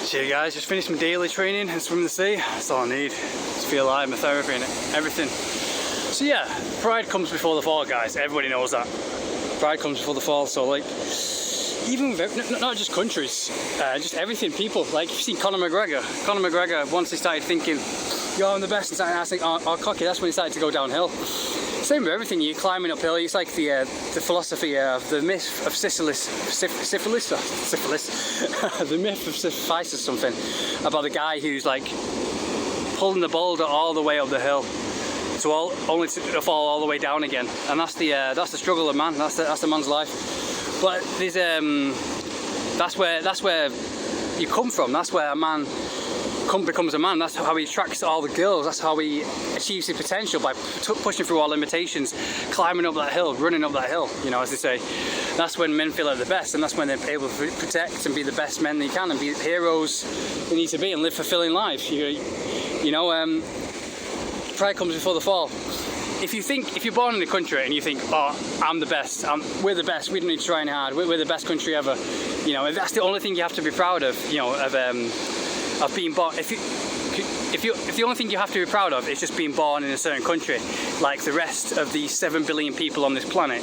So yeah guys, just finished my daily training and swimming the sea. That's all I need. Just feel alive, my therapy and everything. So yeah, pride comes before the fall, guys. Everybody knows that. Pride comes before the fall. So like, even with, not just countries, just everything, people. Like, you've seen Conor McGregor. Conor McGregor, once he started thinking, yo, I'm the best, and started asking, oh, cocky, that's when he started to go downhill. Same with everything, you're climbing uphill. It's like the philosophy of the myth of syphilis, the myth of syphilis or something, about the guy who's like pulling the boulder all the way up the hill, only to fall all the way down again. And that's the struggle of man. That's the man's life. But there's that's where you come from. That's where a man becomes a man. That's how he attracts all the girls. That's how he achieves his potential, by pushing through all limitations, climbing up that hill, running up that hill, you know, as they say. That's when men feel at their best, and that's when they're able to protect and be the best men they can and be the heroes they need to be and live fulfilling lives. You know, pride comes before the fall. If you're born in a country and you think, oh, I'm the best, we're the best, we don't need to try any hard, we're the best country ever, you know, if that's the only thing you have to be proud of, you know, of being born, if the only thing you have to be proud of is just being born in a certain country, like the rest of the 7 billion people on this planet,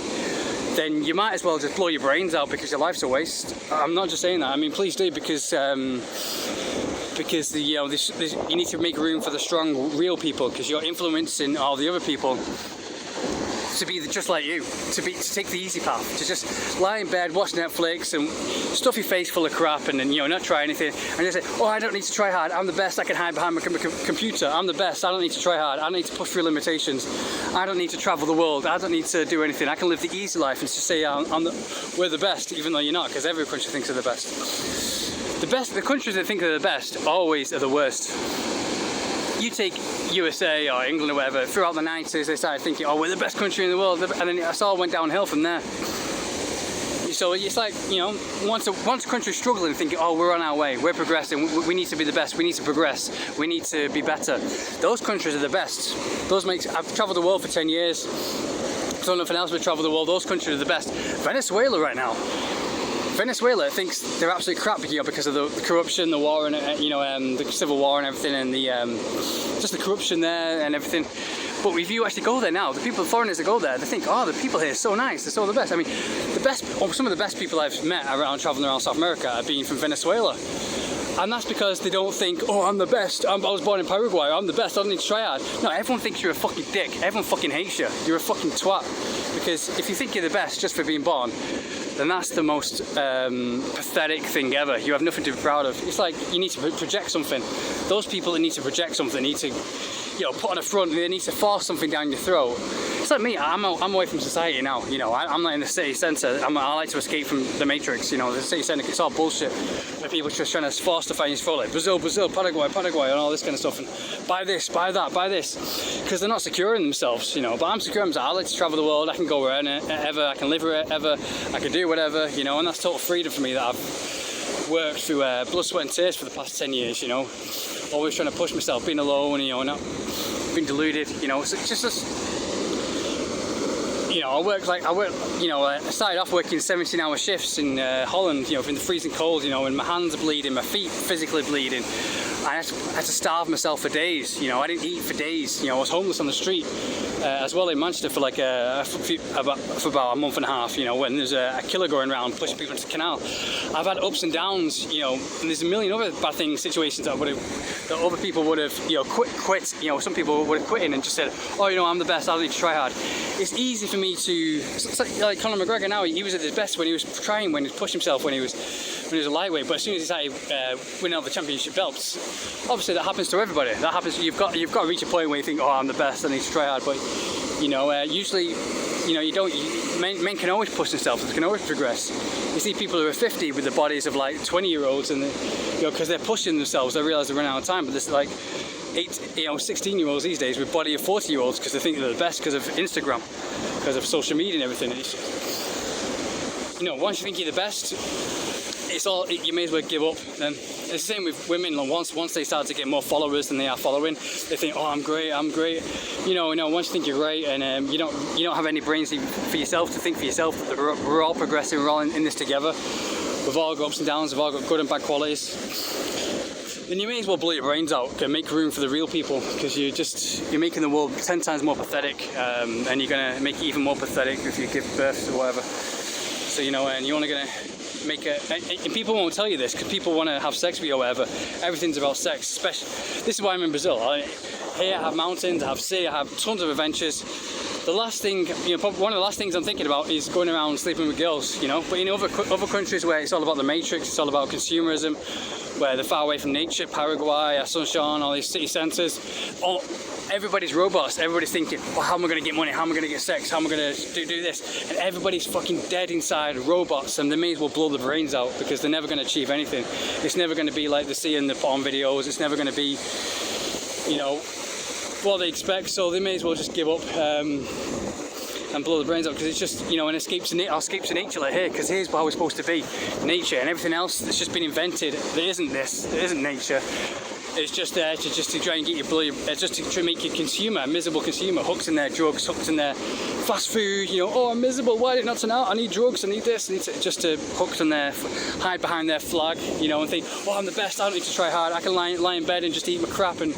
then you might as well just blow your brains out, because your life's a waste. I'm not just saying that. I mean, please do, because you need to make room for the strong, real people, because you're influencing all the other people to be just like you, to take the easy path, to just lie in bed, watch Netflix and stuff your face full of crap, and then, you know, not try anything, and just say, oh, I don't need to try hard, I'm the best, I can hide behind my computer, I'm the best, I don't need to try hard, I don't need to push through limitations, I don't need to travel the world, I don't need to do anything, I can live the easy life and just say we're the best, even though you're not, because every country thinks they're the best. The countries that think they're the best always are the worst. You take USA or England or whatever, throughout the 90s they started thinking, oh, we're the best country in the world, and then it all went downhill from there. So it's like, you know, once a country's struggling, thinking, oh, we're on our way, we're progressing, we need to be the best, we need to progress, we need to be better. Those countries are the best. I've travelled the world for 10 years, so nothing else but travel the world. Those countries are the best. Venezuela right now. Venezuela thinks they're absolutely crap, you know, because of the corruption, the war, and the civil war and everything, and just the corruption there and everything. But if you actually go there now, the foreigners that go there, they think, oh, the people here are so nice, they're so the best. I mean, some of the best people I've met traveling around South America have been from Venezuela. And that's because they don't think, oh, I'm the best, I was born in Paraguay, I'm the best, I don't need to try hard. No, everyone thinks you're a fucking dick. Everyone fucking hates you. You're a fucking twat. Because if you think you're the best just for being born, then that's the most pathetic thing ever. You have nothing to be proud of. It's like you need to project something. Those people that need to project something need to, you know, put on a front, they need to force something down your throat. It's like me, I'm away from society now, you know, I'm not in the city centre. I like to escape from the matrix, you know, the city centre, it's all bullshit. Where people just trying to force stuff down your throat, like Brazil, Paraguay, and all this kind of stuff, and buy this, buy that, buy this, because they're not secure in themselves, you know. But I'm secure in myself. I like to travel the world, I can go wherever, I can live wherever, I can do whatever, you know, and that's total freedom for me that I've worked through blood, sweat and tears for the past 10 years, you know. Always trying to push myself, being alone, you know, not being deluded, you know. So it's just you know, I started off working 17-hour shifts in Holland, you know, in the freezing cold, you know, and my hands are bleeding, my feet physically bleeding. I had to starve myself for days, you know, I didn't eat for days, you know, I was homeless on the street as well in Manchester for like for about a month and a half, you know, when there's a killer going around pushing people into the canal. I've had ups and downs, you know, and there's a million other bad things, situations that other people would have, you know, quit, you know, some people would have quit in and just said, oh, you know, I'm the best, I don't need to try hard. It's easy for me to, it's like Conor McGregor now, he was at his best when he was trying, when he pushed himself, when he was a lightweight, but as soon as he started winning all the championship belts, obviously that happens to everybody. That happens, you've got to reach a point where you think, oh, I'm the best, I need to try hard, but, you know, usually, you know, men can always push themselves, they can always progress. You see people who are 50 with the bodies of like 20-year-olds, and you know, because they're pushing themselves, they realise they're running out of time, but there's like 16-year-olds these days with body of 40-year-olds because they think they're the best because of Instagram, because of social media and everything. It's, you know, once you think you're the best, you may as well give up. Then it's the same with women. Once they start to get more followers than they are following, they think, oh, I'm great. You know, once you think you're great, and you don't have any brains for yourself to think for yourself. We're all progressing. We're all in this together. We've all got ups and downs. We've all got good and bad qualities. then you may as well blow your brains out and make room for the real people, because you're making the world 10 times more pathetic, and you're gonna make it even more pathetic if you give birth to whatever. So you know, and you're only gonna make and people won't tell you this because people want to have sex with you or whatever. Everything's about sex. Especially, this is why I'm in Brazil. Here I have mountains, I have sea, I have tons of adventures. The last thing, you know, one of the last things I'm thinking about is going around sleeping with girls, you know. But in other countries where it's all about the matrix, it's all about consumerism, where they're far away from nature, Paraguay, Asuncion, all these city centres, everybody's robots. Everybody's thinking, well, how am I going to get money? How am I going to get sex? How am I going to do this? And everybody's fucking dead inside robots, and they may as well blow their brains out because they're never going to achieve anything. It's never going to be like they see in the porn videos. It's never going to be, you know, what they expect. So they may as well just give up and blow the brains out, because it's just, you know, an escape to nature like here, because here's how we're supposed to be, nature, and everything else that's just been invented that isn't this, it isn't nature. It's just there to try and get you just to try and make you a miserable consumer, hooked in their drugs, hooked in their fast food, you know, oh, I'm miserable, why did it not turn out? I need drugs, I need this, just to hooked on their, hide behind their flag, you know, and think, oh, I'm the best, I don't need to try hard, I can lie in bed and just eat my crap and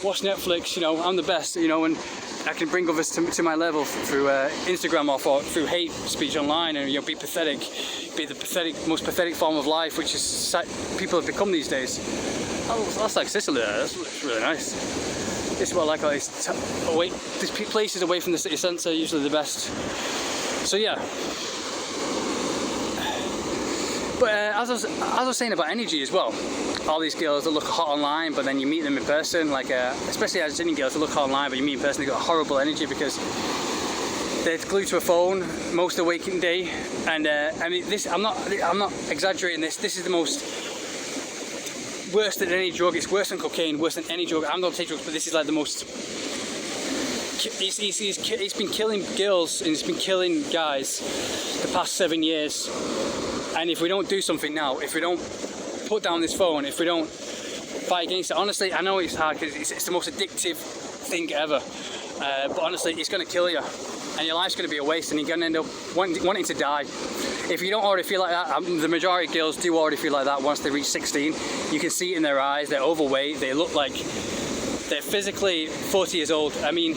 watch Netflix, you know, I'm the best, you know, and I can bring others to my level through Instagram or through hate speech online, and, you know, be the most pathetic form of life, which is people have become these days. Oh, that's like Sicily there. That's really nice. This is what I like. These places away from the city centre are usually the best. So yeah. But as I was saying about energy as well, all these girls that look hot online, but then you meet them in person, like especially Argentinian girls that look hot online, but you meet in person, they've got horrible energy because they're glued to a phone most of the waking day. And I mean, I'm not exaggerating this. This is the most worse than any drug. It's worse than cocaine, worse than any drug. I don't take drugs, but this is like the most. It's been killing girls and it's been killing guys the past 7 years. And if we don't do something now, if we don't put down this phone, if we don't fight against it, honestly, I know it's hard because it's the most addictive thing ever. But honestly, it's going to kill you, and your life's going to be a waste, and you're going to end up wanting to die. If you don't already feel like that, the majority of girls do already feel like that once they reach 16. You can see it in their eyes, they're overweight, they look like they're physically 40 years old. I mean,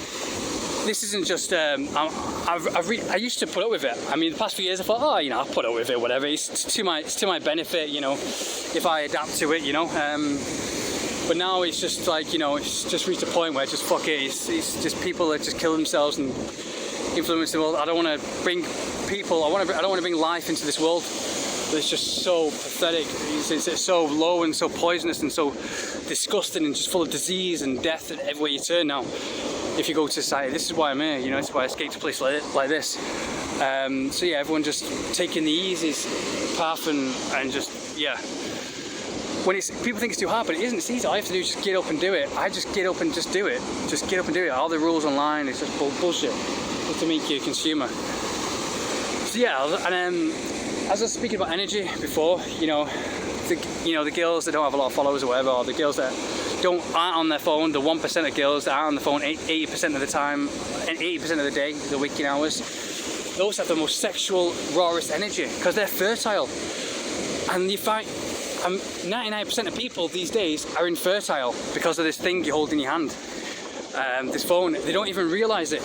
this isn't just, I used to put up with it. I mean, the past few years I thought, oh, you know, I'll put up with it, whatever. It's to my benefit, you know, if I adapt to it, you know. But now it's just like, you know, it's just reached a point where it's just fuck it. It's just people that just kill themselves and influence the world. I don't want to bring people. I don't want to bring life into this world. It's just so pathetic. It's so low and so poisonous and so disgusting and just full of disease and death everywhere you turn now. If you go to society, this is why I'm here. You know, it's why I escaped a place like this. So yeah, everyone just taking the easiest path and just yeah. When people think it's too hard, but it isn't. It's easy. All you have to do is just get up and do it. I just get up and just do it. Just get up and do it. All the rules online, it's just bullshit. Just to make you a consumer. So yeah, and as I was speaking about energy before, you know, the girls that don't have a lot of followers or whatever, or the girls that aren't on their phone, the 1% of girls that aren't on the phone 80% of the time, and 80% of the day, the waking hours, those have the most sexual, rawest energy because they're fertile. And you find 99% of people these days are infertile because of this thing you hold in your hand, this phone. They don't even realise it,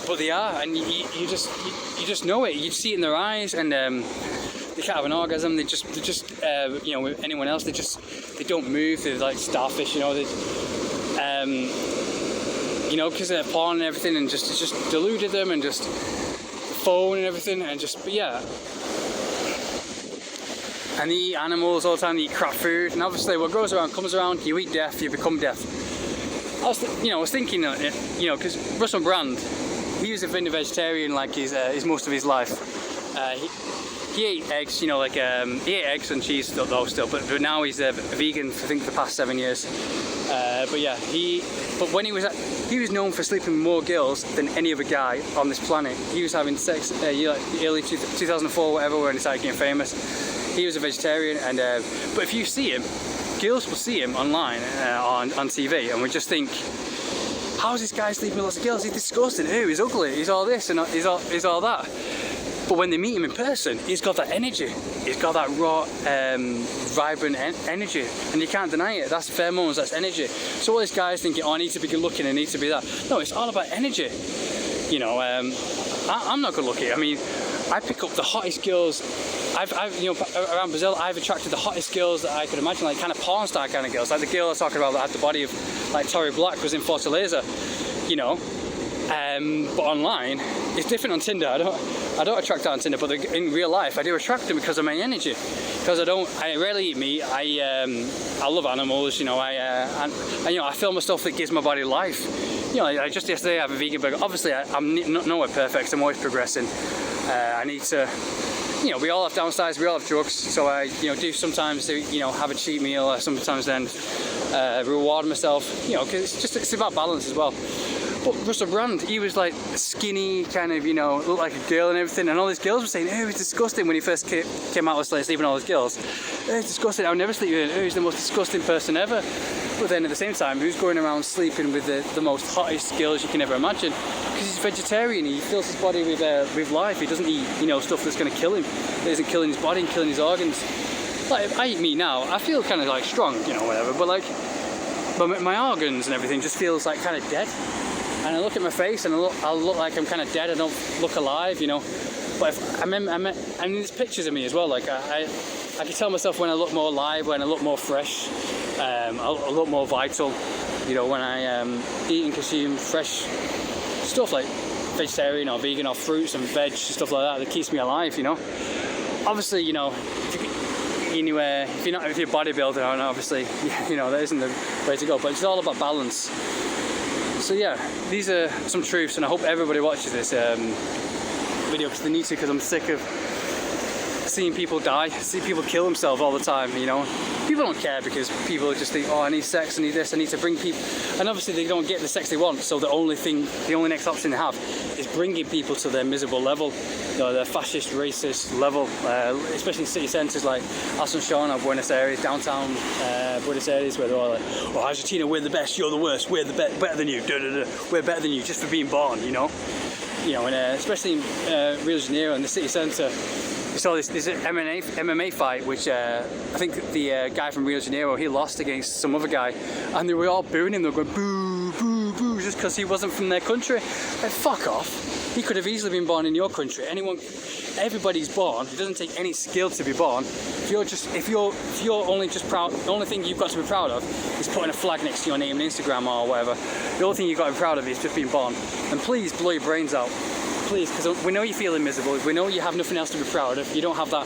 but they are, and you just know it. You see it in their eyes, and they can't have an orgasm. They just you know, with anyone else, they don't move. They're like starfish, you know. You know, because they're porn and everything, and just deluded them, and just the phone and everything, and but yeah. And they eat animals all the time. They eat crap food, and obviously, what goes around comes around. You eat death, you become death. I was thinking, you know, because Russell Brand, he was a vegetarian like his most of his life. He ate eggs, you know, like he ate eggs and cheese though still, but now he's a vegan, I think, for the past 7 years. But yeah, but when he was known for sleeping with more girls than any other guy on this planet. He was having sex early 2004, whatever, when he started getting famous. He was a vegetarian, and but if you see him, girls will see him online on TV, and we just think, how is this guy sleeping with lots of girls? He's disgusting. Ew, he's ugly. He's all this and he's all that. But when they meet him in person, he's got that energy. He's got that raw, vibrant energy, and you can't deny it. That's pheromones, that's energy. So all these guys thinking, oh, I need to be good looking, I need to be that. No, it's all about energy. You know, I'm not good looking. I mean, I pick up the hottest girls. I've you know, around Brazil, I've attracted the hottest girls that I could imagine, like kind of porn star kind of girls. Like the girl I was talking about that had the body of like Tori Black was in Fortaleza, you know. But online, it's different on Tinder. I don't attract that on Tinder, but in real life, I do attract them because of my energy. Because I rarely eat meat. I love animals. You know, and you know, I film the stuff that gives my body life. You know, like just yesterday I have a vegan burger. Obviously, I'm nowhere perfect. So I'm always progressing. I need to. You know, we all have downsides, we all have drugs, so I, you know, do sometimes, you know, have a cheat meal, sometimes then reward myself, you know, because it's about balance as well. But Russell Brand, he was like skinny, kind of, you know, looked like a girl and everything, and all these girls were saying, oh, he's disgusting when he first came out with sleeping all those girls. Oh, he's disgusting, I'll never sleep with him, oh, he's the most disgusting person ever. But then at the same time, who's going around sleeping with the most hottest girls you can ever imagine? Because he's vegetarian, he fills his body with life, he doesn't eat, you know, stuff that's going to kill him, that isn't killing his body and killing his organs. Like, if I eat meat now, I feel kind of like strong, you know, whatever, but my organs and everything just feels like kind of dead. And I look at my face and I look like I'm kind of dead, I don't look alive, you know. But if and there's pictures of me as well, like I can tell myself when I look more alive, when I look more fresh, I look more vital, you know, when I eat and consume fresh stuff like vegetarian or vegan or fruits and veg, stuff like that keeps me alive, you know. Obviously, you know, if you're a bodybuilder, and obviously, you know, that isn't the way to go, but it's all about balance. So yeah, these are some truths, and I hope everybody watches this video because they need to, because I'm sick of seeing people die, see people kill themselves all the time, you know. People don't care because people just think, oh, I need sex, I need this, I need to bring people, and obviously they don't get the sex they want, so the only next option they have is bringing people to their miserable level, you know, their fascist, racist level, especially in city centres like Asunción or Buenos Aires, downtown Buenos Aires, where they're all like, oh, Argentina, we're the best, you're the worst, we're better than you, we're better than you just for being born, you know. You know, and especially in Rio de Janeiro in the city centre, you saw this MMA fight, which I think the guy from Rio de Janeiro, he lost against some other guy, and they were all booing him. They were going boo, boo, boo, just because he wasn't from their country. Like, fuck off. He could have easily been born in your country. Everybody's born. It doesn't take any skill to be born. If you're only just proud, the only thing you've got to be proud of is putting a flag next to your name on Instagram or whatever. The only thing you've got to be proud of is just being born. And please blow your brains out. Please, because we know you're feeling miserable, we know you have nothing else to be proud of, you don't have that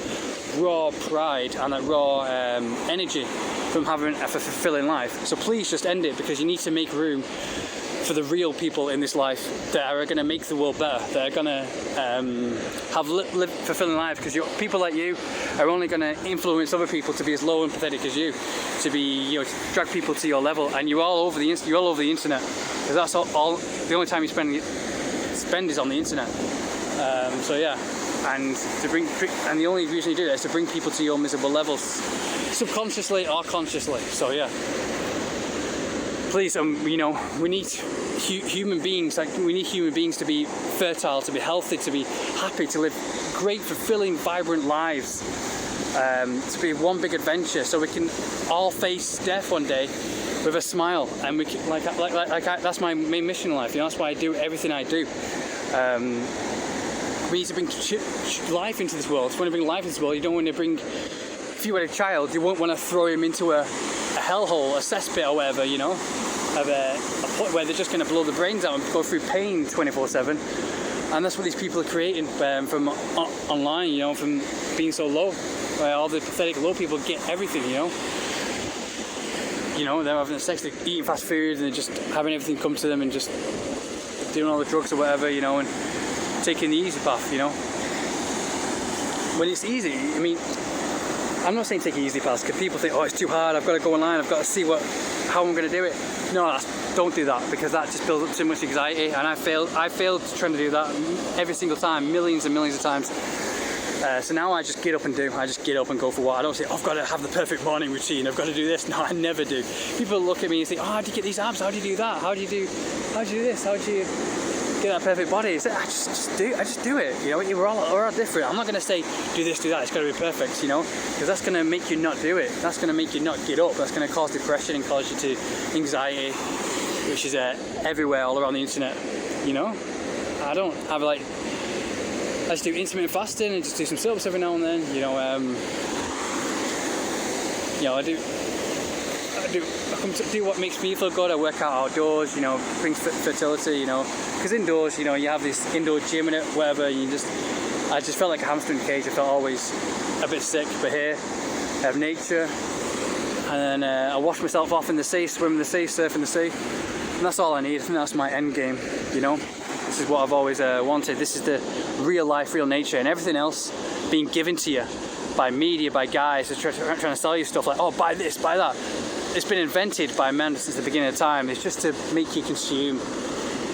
raw pride and that raw energy from having a fulfilling life. So please just end it, because you need to make room for the real people in this life that are going to make the world better, that are going to live fulfilling life, because people like you are only going to influence other people to be as low and pathetic as you, to be, you know, to drag people to your level, and you're all over the internet, because that's all the only time you spend is on the internet. So yeah, and the only reason you do that is to bring people to your miserable levels, subconsciously or consciously. So yeah, please, you know, we need human beings. Like, we need human beings to be fertile, to be healthy, to be happy, to live great, fulfilling, vibrant lives. To be one big adventure, so we can all face death one day with a smile, and we can, like that's my main mission in life. You know, that's why I do everything I do. We need to bring life into this world. If you want to bring life into this world, you don't want to bring. If you had a child, you won't want to throw him into a hellhole, a cesspit or whatever, you know, of a point where they're just going to blow the brains out and go through pain 24/7. And that's what these people are creating from online, you know, from being so low, where all the pathetic low people get everything, you know. You know, they're having sex, they're eating fast food, and they're just having everything come to them, and just doing all the drugs or whatever, you know, and taking the easy path, you know. When it's easy, I mean, I'm not saying take easy paths, because people think, oh, it's too hard, I've got to go online, I've got to see how I'm going to do it. No, don't do that, because that just builds up too much anxiety, and I failed trying to do that every single time, millions and millions of times. So now I just get up and do. I just get up and go for what. I don't say, oh, I've got to have the perfect morning routine, I've got to do this. No, I never do. People look at me and say, oh, how do you get these abs? How do you do that? How do you do this? How do you get that perfect body. It's like, I just do it. You know, we're all different. I'm not gonna say do this, do that. It's gotta be perfect. You know, because that's gonna make you not do it. That's gonna make you not get up. That's gonna cause depression and cause you to anxiety, which is everywhere, all around the internet. You know, I don't have like. I just do intermittent fasting and just do some sit-ups every now and then. You know, I come to do what makes me feel good. I work out outdoors, you know, brings fertility, you know, because indoors, you know, you have this indoor gym in it, whatever, I just felt like a hamster in a cage. I felt always a bit sick, but here I have nature, and then I wash myself off in the sea, swim in the sea, surf in the sea, and that's all I need. I think that's my end game, you know. This is what I've always wanted. This is the real life, real nature, and everything else being given to you by media, by guys who are trying to sell you stuff like, oh, buy this, buy that. It's been invented by men since the beginning of time. It's just to make you consume,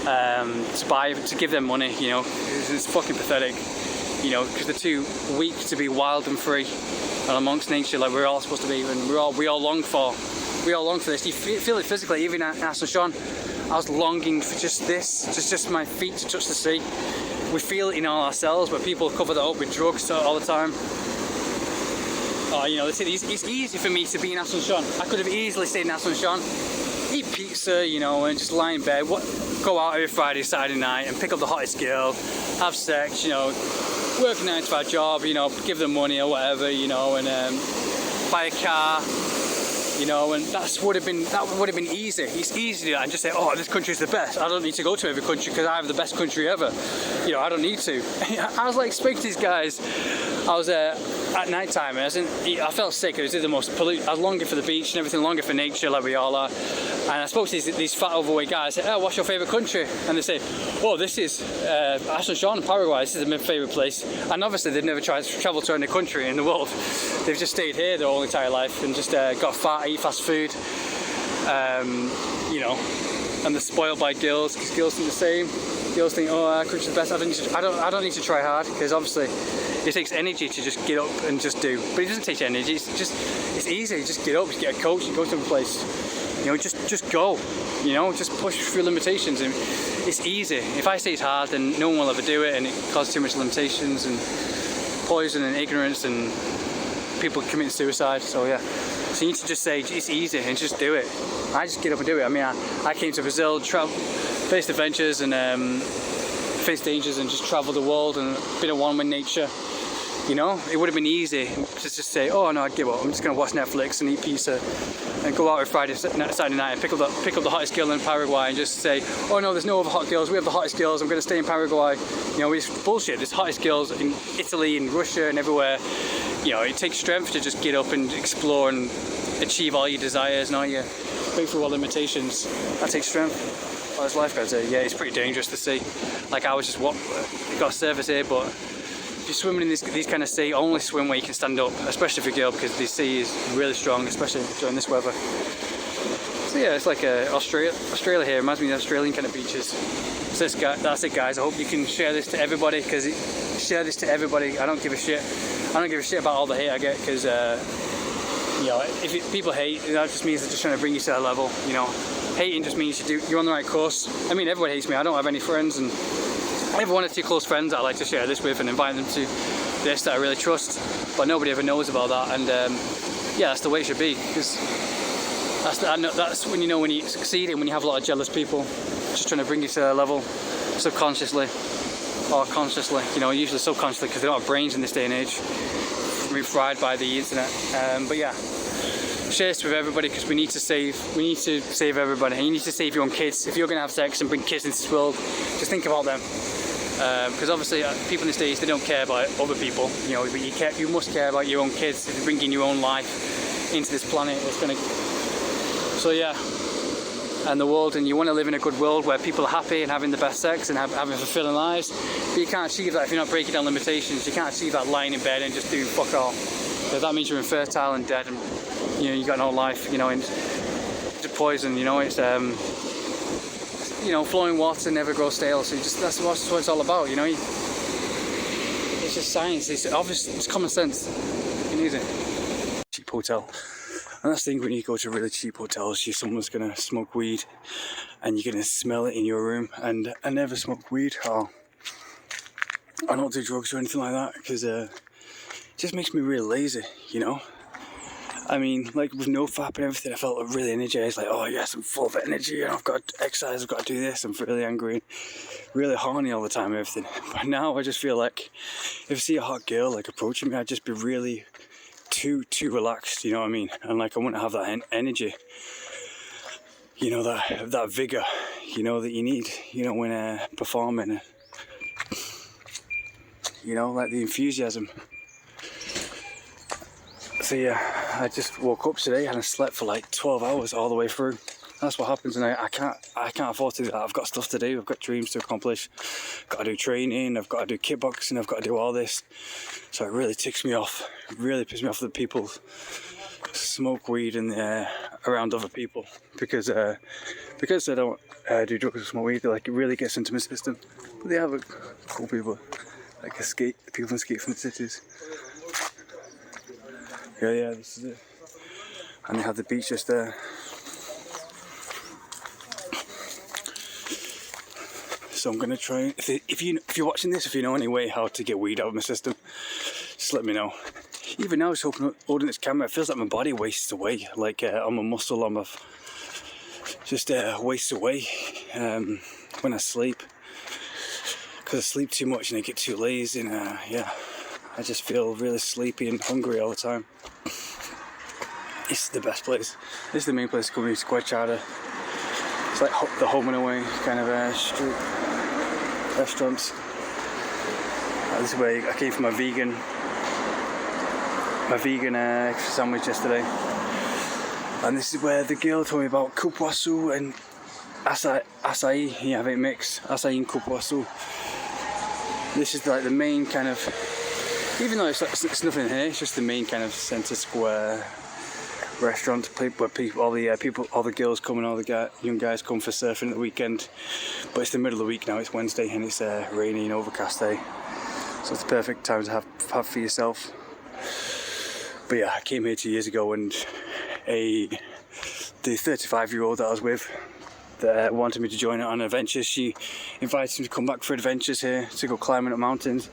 to give them money, you know. It's fucking pathetic, you know, because they're too weak to be wild and free and amongst nature like we're all supposed to be, and we all long for this. You feel it physically. Even at Ascension, I was longing for just this, just my feet to touch the sea. We feel it in all ourselves, but people cover that up with drugs all the time. You know, it's easy for me to be in Ascension. I could have easily stayed in Ascension, eat pizza, you know, and just lie in bed, go out every Friday, Saturday night and pick up the hottest girl, have sex, you know, work a 9-to-5 job, you know, give them money or whatever, you know, and buy a car, you know, and that would have been easy. It's easy to do that and just say, oh, this country is the best. I don't need to go to every country because I have the best country ever. You know, I don't need to. I was like speaking to these guys. I was at night time, and I felt sick. It was the most polluted. I was longing for the beach and everything, longing for nature like we all are. And I spoke to these fat overweight guys. I said, oh, what's your favourite country? And they say, oh, this is Asunción, Paraguay. This is my favourite place. And obviously they've never tried to travel to any country in the world. They've just stayed here their whole entire life and just got fat, eat fast food, you know. And they're spoiled by girls because girls think the same. Girls think, oh, our country's the best. I don't need to try hard because obviously it takes energy to just get up and just do. But it doesn't take energy. It's easy. You just get up, just get a coach and go to a place. You know, just go. You know, just push through limitations, and it's easy. If I say it's hard, then no one will ever do it, and it causes too much limitations and poison and ignorance and people committing suicide. So yeah, so you need to just say it's easy and just do it. I just get up and do it. I mean, I came to Brazil, faced adventures and faced dangers and just traveled the world and been at one with nature. You know, it would have been easy to just say, oh no, I'd give up. I'm just going to watch Netflix and eat pizza and go out on Friday, Saturday night and pick up the hottest girl in Paraguay and just say, oh no, there's no other hot girls. We have the hottest girls. I'm going to stay in Paraguay. You know, it's bullshit. There's hottest girls in Italy and Russia and everywhere. You know, it takes strength to just get up and explore and achieve all your desires and all your break through all limitations. That takes strength. Well, there's lifeguards here. Yeah, it's pretty dangerous to see. Like I was just got a surface here, but if you're swimming in these kind of sea, only swim where you can stand up, especially for a girl because the sea is really strong, especially during this weather. So yeah, it's like Australia here. Reminds me of the Australian kind of beaches. So that's it, guys. I hope you can share this to everybody because I don't give a shit. I don't give a shit about all the hate I get because you know, if people hate, that just means they're just trying to bring you to that level. You know, hating just means you're on the right course. I mean, everyone hates me. I don't have any friends, and I have 1 or 2 close friends that I like to share this with and invite them to this that I really trust, but nobody ever knows about that. And yeah, that's the way it should be, because that's when you know when you succeed and when you have a lot of jealous people just trying to bring you to their level subconsciously or consciously. You know, usually subconsciously because they don't have brains in this day and age. We're fried by the internet. But yeah, share this with everybody because we need to save everybody. And you need to save your own kids. If you're going to have sex and bring kids into this world, just think about them. Because obviously people in the States, they don't care about other people. You know, but you must care about your own kids. If you're bringing your own life into this planet, it's going to. So yeah, and the world, and you want to live in a good world where people are happy and having the best sex and having fulfilling lives. But you can't achieve that if you're not breaking down limitations. You can't achieve that lying in bed and just doing fuck all. So that means you're infertile and dead, and you know you got no life. You know, and it's poison. You know, it's you know, flowing water never grows stale. So that's what it's all about. You know, it's just science. It's obvious. It's common sense. You need it. Cheap hotel. And that's the thing when you go to really cheap hotels, someone's gonna smoke weed and you're gonna smell it in your room. And I never smoke weed, or I don't do drugs or anything like that, because it just makes me really lazy, you know. I mean, like with NoFap and everything, I felt really energized, like, oh yes, I'm full of energy and I've got to exercise, I've got to do this. I'm really angry, really horny all the time and everything. But now I just feel like if I see a hot girl like approaching me, I'd just be really too relaxed, you know what I mean? And like I wouldn't have that energy, you know, that vigor, you know, that you need, you know, when performing, you know, like the enthusiasm. So yeah, I just woke up today and I slept for like 12 hours all the way through. That's what happens, and I can't afford to do that. I've got stuff to do, I've got dreams to accomplish, got to do training, I've got to do kickboxing, I've got to do all this. So it really ticks me off, it really pisses me off that people smoke weed around other people, because they don't do drugs or smoke weed, like it really gets into my system. But they have cool people, like people from escape from the cities. Yeah, this is it. And they have the beach just there. So I'm gonna try. If you're watching this, if you know any way how to get weed out of my system, just let me know. Even now, just holding this camera, it feels like my body wastes away. Like on my muscle, on my just wastes away when I sleep. Because I sleep too much and I get too lazy, and yeah, I just feel really sleepy and hungry all the time. This is the best place. This is the main place to come to, Squadchada. It's like the home and away kind of street restaurants. This is where I came for my vegan extra sandwich yesterday. And this is where the girl told me about Cupuaçu and acai. Yeah, I think mixed acai and Cupuaçu. This is like the main kind of, even though it's nothing here, it's just the main kind of centre square restaurant where all the girls come and all the young guys come for surfing at the weekend. But it's the middle of the week now, it's Wednesday, and it's a rainy and overcast day, so it's the perfect time to have for yourself. But yeah, I came here 2 years ago, and the 35-year-old that I was with that wanted me to join her on adventures, she invited me to come back for adventures here, to go climbing up mountains.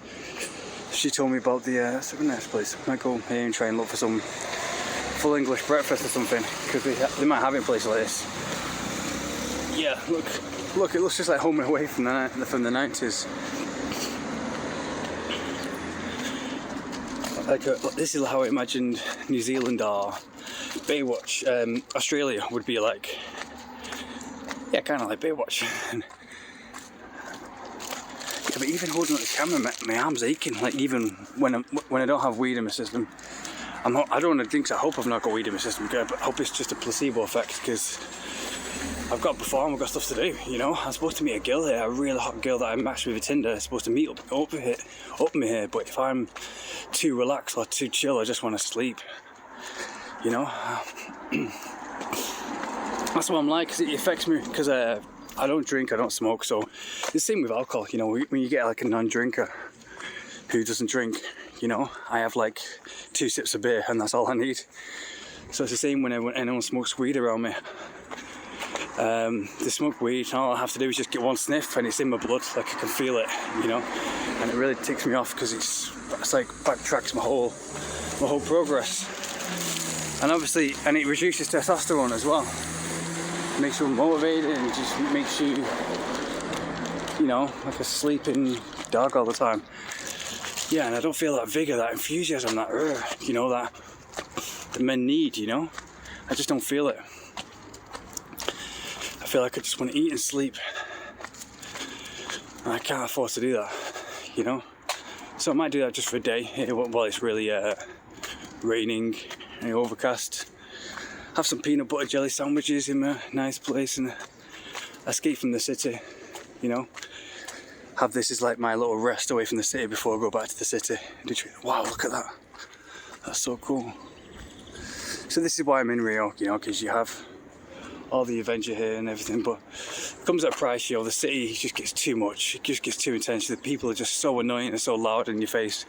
She told me about that's a nice place. I might go here and try and look for some full English breakfast or something, because they might have it in places like this. Yeah, look, it looks just like Home and Away from the 90s. Like this is how I imagined New Zealand or Baywatch, Australia would be like. Yeah, kind of like Baywatch. Yeah, but even holding up the camera, my arm's aching. Like even when I don't have weed in my system, I don't want to jinx. I hope I've not got weed in my system, but I hope it's just a placebo effect, because I've got to perform, I've got stuff to do, you know. I'm supposed to meet a girl here, a really hot girl that I matched with a Tinder. I'm supposed to meet up me here, but if I'm too relaxed or too chill, I just want to sleep, you know. That's what I'm like, because it affects me, because I don't drink, I don't smoke, so it's the same with alcohol, you know. When you get like a non-drinker who doesn't drink, you know, I have like 2 sips of beer and that's all I need. So it's the same when anyone smokes weed around me. They smoke weed, and all I have to do is just get one sniff and it's in my blood, like I can feel it, you know, and it really ticks me off, because it's like backtracks my whole progress. And obviously, and it reduces testosterone as well. Makes you motivated and just makes you, you know, like a sleeping dog all the time. Yeah, and I don't feel that vigor, that enthusiasm, that, you know, that men need, you know. I just don't feel it. I feel like I just want to eat and sleep. And I can't afford to do that, you know. So I might do that just for a day while it's really raining and overcast. Have some peanut butter jelly sandwiches in a nice place and escape from the city, you know. Have this as like my little rest away from the city before I go back to the city. Wow, look at that. That's so cool. So this is why I'm in Rio, you know, because you have all the adventure here and everything, but it comes at a price, you know. The city just gets too much, it just gets too intense. The people are just so annoying and so loud in your face.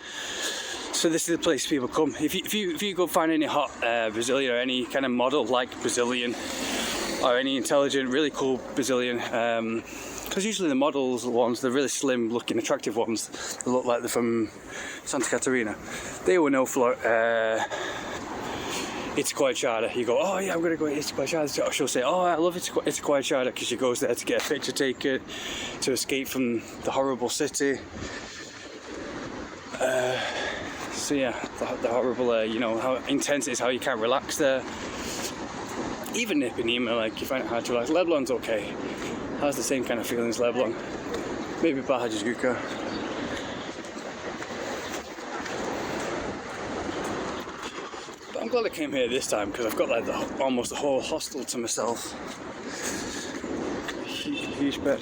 So this is the place people come. If you go find any hot Brazilian or any kind of model like Brazilian, or any intelligent, really cool Brazilian, because usually the models ones, they're really slim looking, attractive ones, they look like they're from Santa Catarina. They will know Itacoatiara. You go, oh yeah, I'm gonna go to Itacoatiara. She'll say, oh, I love Itacoatiara, because she goes there to get a picture taken, to escape from the horrible city. So yeah, the horrible, you know, how intense it is, how you can't relax there. Even Ipanema, like, you find it hard to relax. Leblon's okay. Has the same kind of feelings, Leblon. Maybe Barra de Tijuca. But I'm glad I came here this time, because I've got like almost the whole hostel to myself. Huge bed.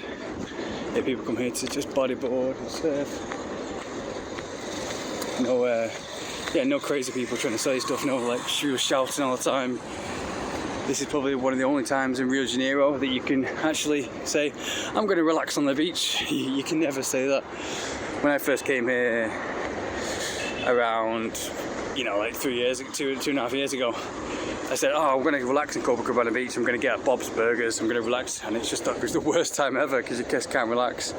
Yeah, people come here to just bodyboard and surf. No crazy people trying to sell you stuff. No, like, she was shouting all the time. This is probably one of the only times in Rio de Janeiro that you can actually say, I'm going to relax on the beach. You can never say that. When I first came here around, you know, like 2 and a half years ago, I said, oh, I'm going to relax in Copacabana Beach. I'm going to get Bob's Burgers. I'm going to relax. And it was the worst time ever, because you just can't relax.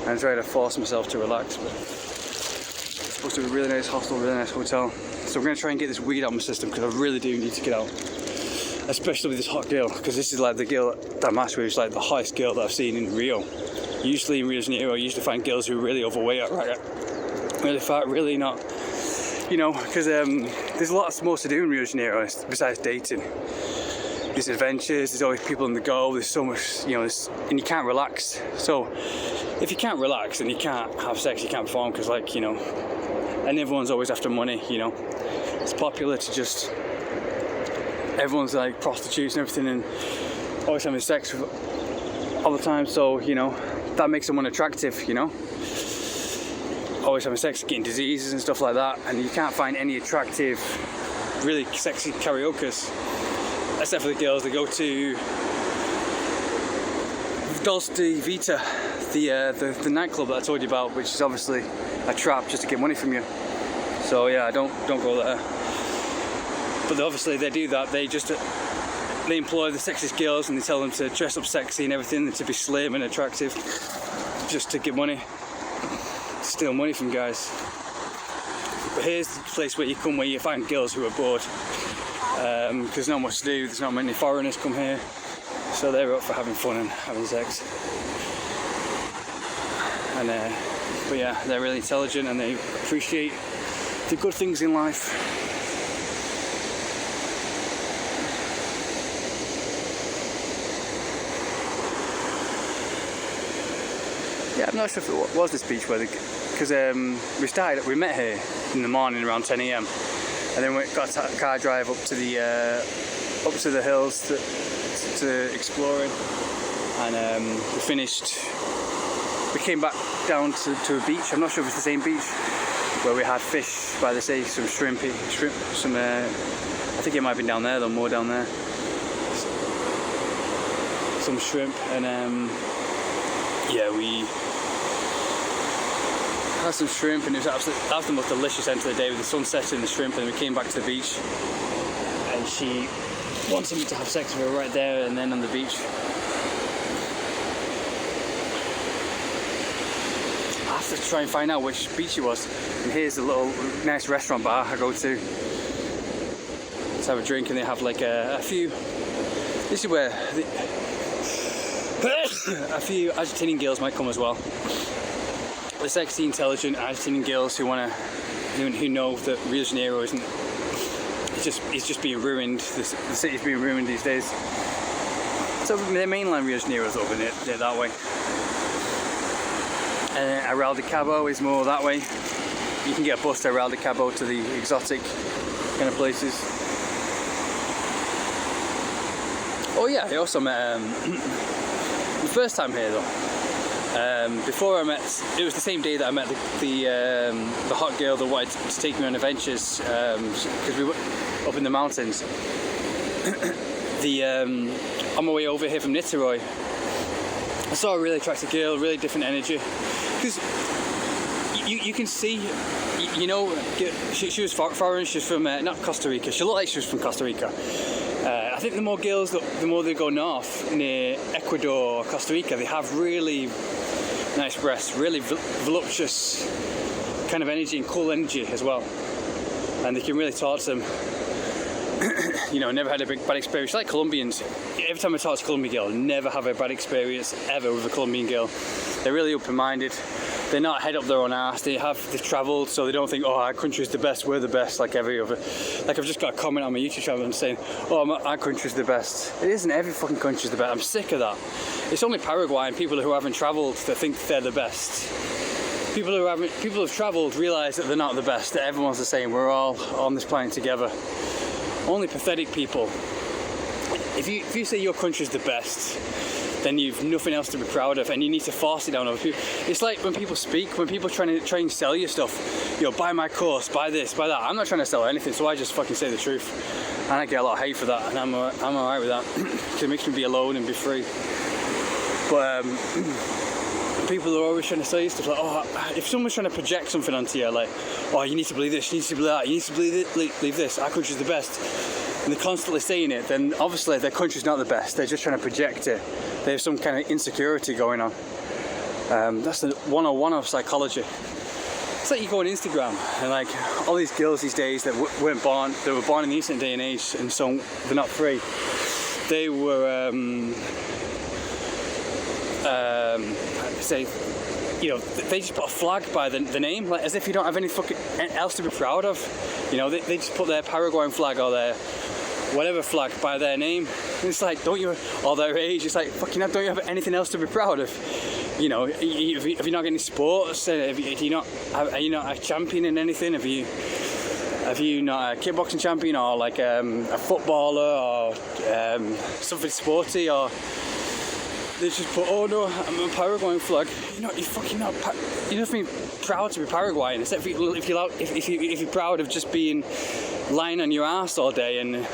And I tried to force myself to relax. But it's supposed to be a really nice hostel, really nice hotel. So I'm going to try and get this weed out of my system, because I really do need to get out. Especially with this hot girl, because this is like the girl that I'm actually, is like the hottest girl that I've seen in Rio. Usually in Rio de Janeiro, I usually find girls who are really overweight, right? Really fat, really not, you know, because there's a lot more to do in Rio de Janeiro besides dating. There's adventures, there's always people on the go, there's so much, you know, and you can't relax. So if you can't relax and you can't have sex, you can't perform, because, like, you know, and everyone's always after money, you know. It's popular to just, everyone's like prostitutes and everything, and always having sex all the time, so, you know, that makes someone attractive, you know. Always having sex, getting diseases and stuff like that, and you can't find any attractive, really sexy karaokes, except for the girls that go to Dolce Vita, the nightclub that I told you about, which is obviously a trap just to get money from you. So yeah, don't go there. But obviously they do that, they employ the sexiest girls, and they tell them to dress up sexy and everything, and to be slim and attractive, just to get money, steal money from guys. But here's the place where you come, where you find girls who are bored, because there's not much to do, there's not many foreigners come here, so they're up for having fun and having sex. And but yeah, they're really intelligent, and they appreciate the good things in life. Yeah, I'm not sure if it was this beach, because we met here in the morning around 10 AM, and then we got a car drive up to the hills to exploring, and we came back down to a beach. I'm not sure if it's the same beach, where we had fish by the sea, some shrimp, I think it might have been down there though, more down there, some shrimp, and yeah, we had some shrimp, and it was that was the most delicious end to the day, with the sun setting and the shrimp. And we came back to the beach, and she wanted me to have sex with her right there and then on the beach. I have to try and find out which beach it was. And here's a little nice restaurant bar I go to. Let's have a drink, and they have like a few. This is where a few Argentinian girls might come as well. The sexy, intelligent Argentinian girls who know that Rio de Janeiro isn't. It's just being ruined. The city's being ruined these days. So the mainland Rio de Janeiro is over there that way. Arraial de Cabo is more that way. You can get a bus to Arraial de Cabo, to the exotic kind of places. Oh yeah, I also met the first time here though. Before I met, it was the same day that I met the hot girl that wanted to take me on adventures, because we were up in the mountains. On my way over here from Niterói, I saw a really attractive girl, really different energy. Because you can see, you know, she was foreign. She's from not Costa Rica. She looked like she was from Costa Rica. I think the more girls, the more they go north near Ecuador or Costa Rica, they have really nice breasts, really voluptuous kind of energy and cool energy as well. And they can really talk to them. You know, never had a bad experience. Like Colombians, every time I talk to a Colombian girl, never have a bad experience ever with a Colombian girl. They're really open-minded. They're not head up their own ass. They've travelled, so they don't think, oh, our country's the best, we're the best, like every other. Like I've just got a comment on my YouTube channel and saying, oh, our country's the best. It isn't. Every fucking country's the best. I'm sick of that. It's only Paraguay and people who haven't travelled that think they're the best. People who've travelled realise that they're not the best. That everyone's the same. We're all on this planet together. Only pathetic people. If you say your country's the best, then you've nothing else to be proud of, and you need to force it down other people. It's like when people speak, when people try and sell you stuff, you know, buy my course, buy this, buy that. I'm not trying to sell anything, so I just fucking say the truth. And I get a lot of hate for that, and I'm alright with that, because it makes me be alone and be free. But people are always trying to sell you stuff like, oh, if someone's trying to project something onto you, like, oh, you need to believe this, you need to believe that, you need to believe this, our country's the best, and they're constantly saying it, then obviously their country's not the best. They're just trying to project it. They have some kind of insecurity going on. That's the 101 of psychology. It's like you go on Instagram and like all these girls these days that were born in the instant day and age, and so they're not free. They were say, you know, they just put a flag by the name, like as if you don't have any fucking else to be proud of. You know, they just put their Paraguayan flag or their whatever flag by their name. And it's like, don't you, or their age, it's like, fucking hell, don't you have anything else to be proud of? You know, have you not got any sports? Are you not a champion in anything? Have you not a kickboxing champion, or like a footballer, or something sporty, or they just put, oh no, I'm a Paraguayan flag. You're fucking not. You're nothing proud to be Paraguayan, except if you're proud of just being lying on your ass all day and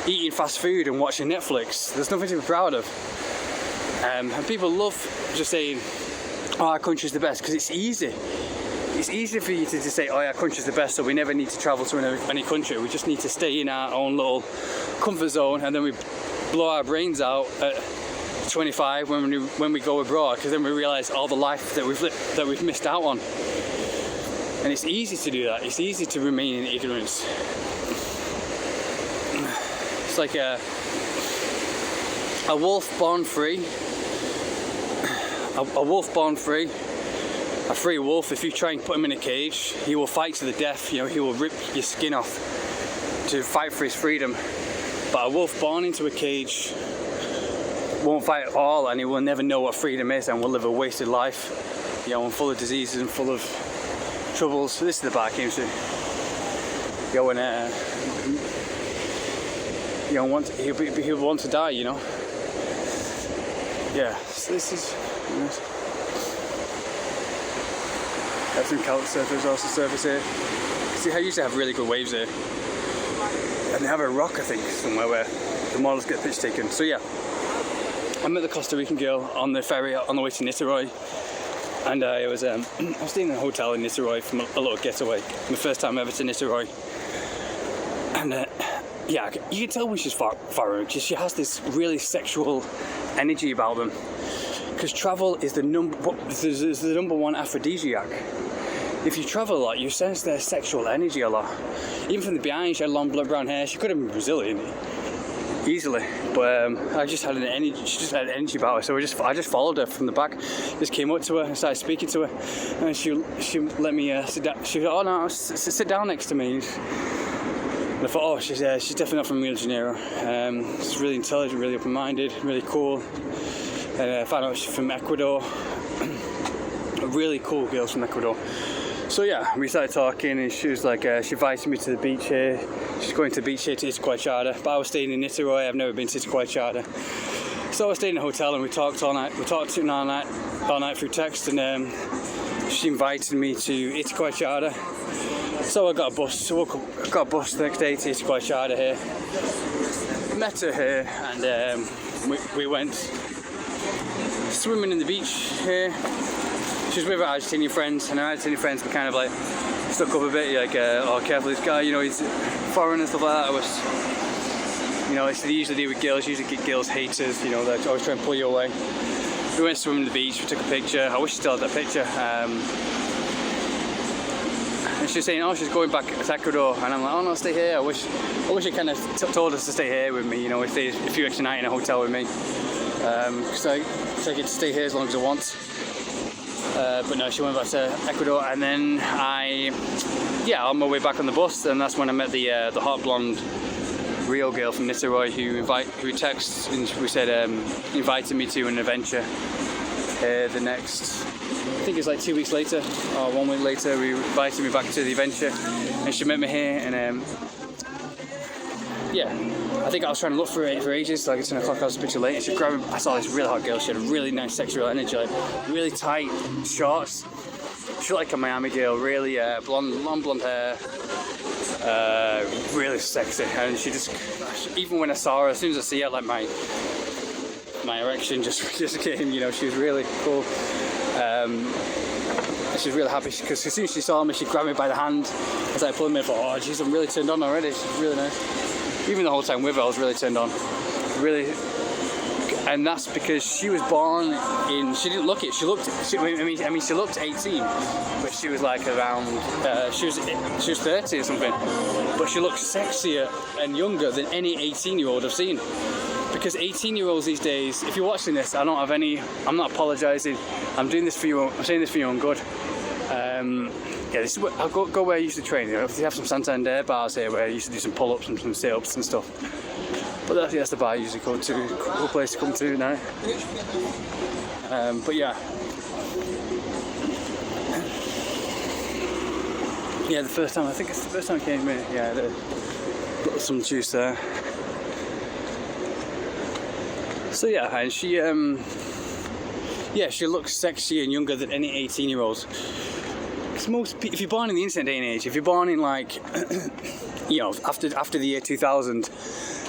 eating fast food and watching Netflix. There's nothing to be proud of. And people love just saying, oh, our country's the best, because it's easy. It's easy for you to just say, oh, our country's the best, so we never need to travel to any country. We just need to stay in our own little comfort zone, and then we blow our brains out at 25 when we go abroad, because then we realise all the life that we've missed out on. And it's easy to do that. It's easy to remain in ignorance. It's like a wolf born free. A wolf born free. A free wolf, if you try and put him in a cage, he will fight to the death. You know, he will rip your skin off to fight for his freedom. But a wolf born into a cage won't fight at all, and he will never know what freedom is, and will live a wasted life, you know, and full of diseases and full of troubles. So this is the bar I came to. Go and he'll want to die, you know. Yeah, so this is, you know, got some couch surfers also surface here. See, I used to have really good waves here, and they have a rock, I think, somewhere where the models get pitch taken. So yeah, I met the Costa Rican girl on the ferry on the way to Niterói, and I was staying in a hotel in Niterói from a little getaway. My first time ever to Niterói, and yeah, you can tell when she's foreign, because she has this really sexual energy about them. Because travel is the number one aphrodisiac. If you travel a lot, you sense their sexual energy a lot. Even from the behind, she had long brown hair. She could have been Brazilian easily, but I just had an energy. She just had an energy about her, so I just followed her from the back. Just came up to her and started speaking to her, and she let me sit down. She goes, "Oh no, sit down next to me." And I thought, oh, she's definitely not from Rio de Janeiro. She's really intelligent, really open-minded, really cool. And I found out she's from Ecuador. A really cool girl from Ecuador. So yeah, we started talking, and she was like, she invited me to the beach here. She's going to the beach here to Itacoatiara. But I was staying in Niterói. I've never been to Itacoatiara. So I was staying in a hotel, and we talked all night. We talked all night through text, and she invited me to Itacoatiara. So I got a bus. I got a bus the next day to Itacoatiara here. Met her here, and we went swimming in the beach here. she was with her Argentinian friends, and her Argentinian friends were kind of like stuck up a bit, like, oh, careful this guy, you know, he's foreign and stuff like that. I was, you know, it's they usually do with girls, usually get girls haters, you know, they always try and pull you away. We went swimming on the beach, we took a picture. I wish she still had that picture. And she's saying, oh, she's going back to Ecuador, and I'm like, oh no, stay here. I wish she kind of told us to stay here with me, you know, stay a few extra nights in a hotel with me, because I get to stay here as long as I want. But no, she went back to Ecuador, and then on my way back on the bus, and that's when I met the hot blonde real girl from Niterói who texted and we said invited me to an adventure. The next, I think it's like 2 weeks later or 1 week later, we invited me back to the adventure, and she met me here, and I think I was trying to look for it for ages, like at 10 o'clock I was a bit too late, and she grabbed me. I saw this really hot girl, she had a really nice sexual energy, like really tight shorts. She looked like a Miami girl, really long blonde hair, really sexy, and she just, even when I saw her, as soon as I see her, like my erection just came, you know, she was really cool. She was really happy because as soon as she saw me, she grabbed me by the hand as I pulled me. I thought, oh jeez, I'm really turned on already. She's really nice. Even the whole time with her, I was really turned on. Really. And that's because she was born in, she didn't look it, she looked 18, but she was like around, she was 30 or something, but she looked sexier and younger than any 18-year-old I've seen. Because 18-year-olds these days, if you're watching this, I'm not apologising, I'm doing this for you, I'm saying this for your own good. This is where, I'll go where I used to train. You know, they have some Santander bars here where I used to do some pull-ups and some sit-ups and stuff. But that's the bar I usually go to, cool place to come to now. But yeah, the first time, I think it's the first time I came here, got some juice there. So yeah, and she looks sexy and younger than any 18-year-olds. Because if you're born in the internet day and age, if you're born in like, you know, after the year 2000,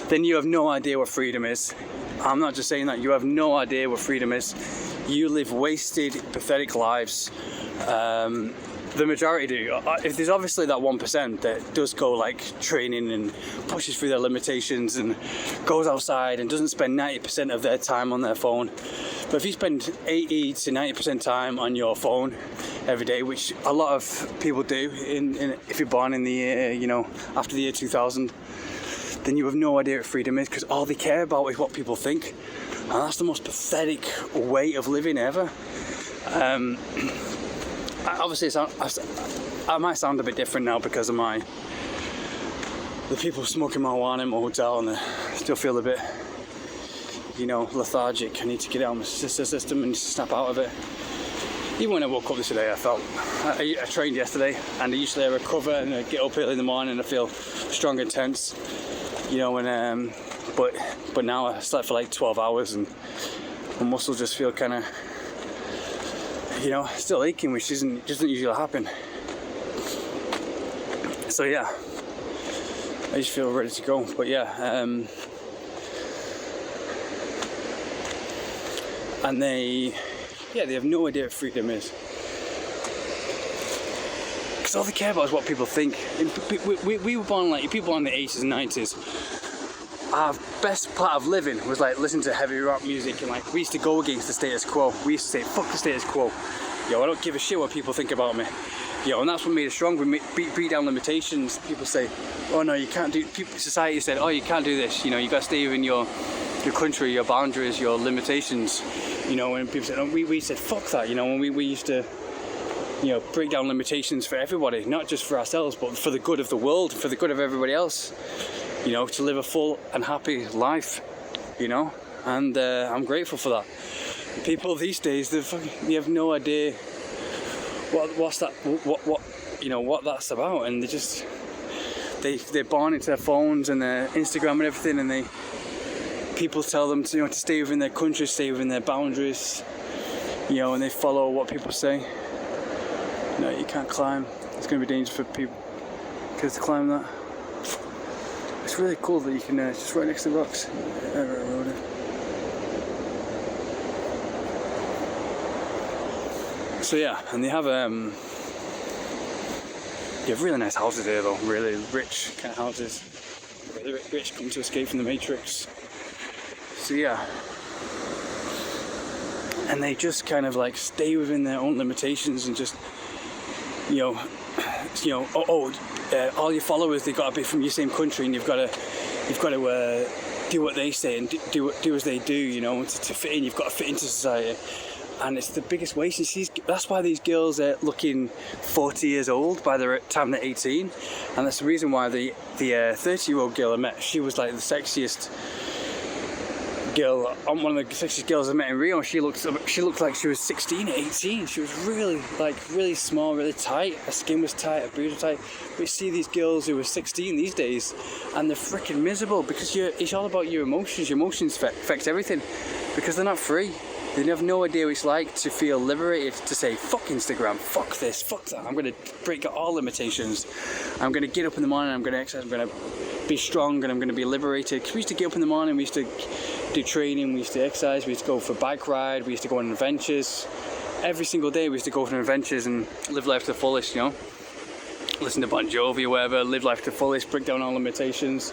then you have no idea what freedom is. I'm not just saying that, you have no idea what freedom is. You live wasted, pathetic lives. The majority do. If there's obviously that 1% that does go like training and pushes through their limitations and goes outside and doesn't spend 90% of their time on their phone. But if you spend 80 to 90% time on your phone every day, which a lot of people do, if you're born in the year, you know, after the year 2000, then you have no idea what freedom is, because all they care about is what people think, and that's the most pathetic way of living ever. Obviously, I might sound a bit different now because of the people smoking marijuana in my hotel, and I still feel a bit, you know, lethargic. I need to get out of my system and snap out of it. Even when I woke up today, I trained yesterday, and usually I recover and I get up early in the morning and I feel strong and tense, you know, and but now I slept for like 12 hours and my muscles just feel kind of, you know, still aching, which doesn't usually happen. So yeah, I just feel ready to go. But yeah, and they have no idea what freedom is, because all they care about is what people think. We were born like people in the 80s and 90s. Our best part of living was like listening to heavy rock music, and like we used to go against the status quo. We used to say, fuck the status quo. Yo, I don't give a shit what people think about me. Yo, and that's what made us strong. We beat down limitations. People say, oh no, you can't do, society said, oh, you can't do this. You know, you gotta stay within your country, your boundaries, your limitations. You know, and people said, oh, we said, fuck that. You know, when we used to, you know, break down limitations for everybody, not just for ourselves, but for the good of the world, for the good of everybody else. You know, to live a full and happy life, you know, and I'm grateful for that. People these days, they have no idea what that's about, and they're born into their phones and their Instagram and everything, and people tell them to, you know, to stay within their country, stay within their boundaries, you know, and they follow what people say. No, you can't climb. It's going to be dangerous for kids to climb that. It's really cool that you can just right next to the rocks. So yeah, and they have really nice houses here though, really rich kind of houses. Really rich, come to escape from the Matrix. So yeah. And they just kind of like stay within their own limitations and just, all your followers, they've got to be from your same country, and you've got to do what they say and do as they do, to fit in. You've got to fit into society. And it's the biggest waste. That's why these girls are looking 40 years old by the time they're 18. And that's the reason why the 30-year-old girl I met, she was like the sexiest girl, one of the sexiest girls I met in Rio. She looked like she was 16 or 18. She was really small, really tight. Her skin was tight, her boobs were tight. But you see these girls who are 16 these days, and they're freaking miserable because it's all about your emotions. Your emotions affect everything because they're not free. They have no idea what it's like to feel liberated, to say, fuck Instagram, fuck this, fuck that. I'm going to break all limitations. I'm going to get up in the morning, I'm going to exercise, I'm going to be strong, and I'm going to be liberated. Because we used to get up in the morning, we used to do training, we used to exercise, we used to go for a bike ride, we used to go on adventures. Every single day we used to go on adventures and live life to the fullest, Listen to Bon Jovi or whatever, live life to the fullest, break down all limitations.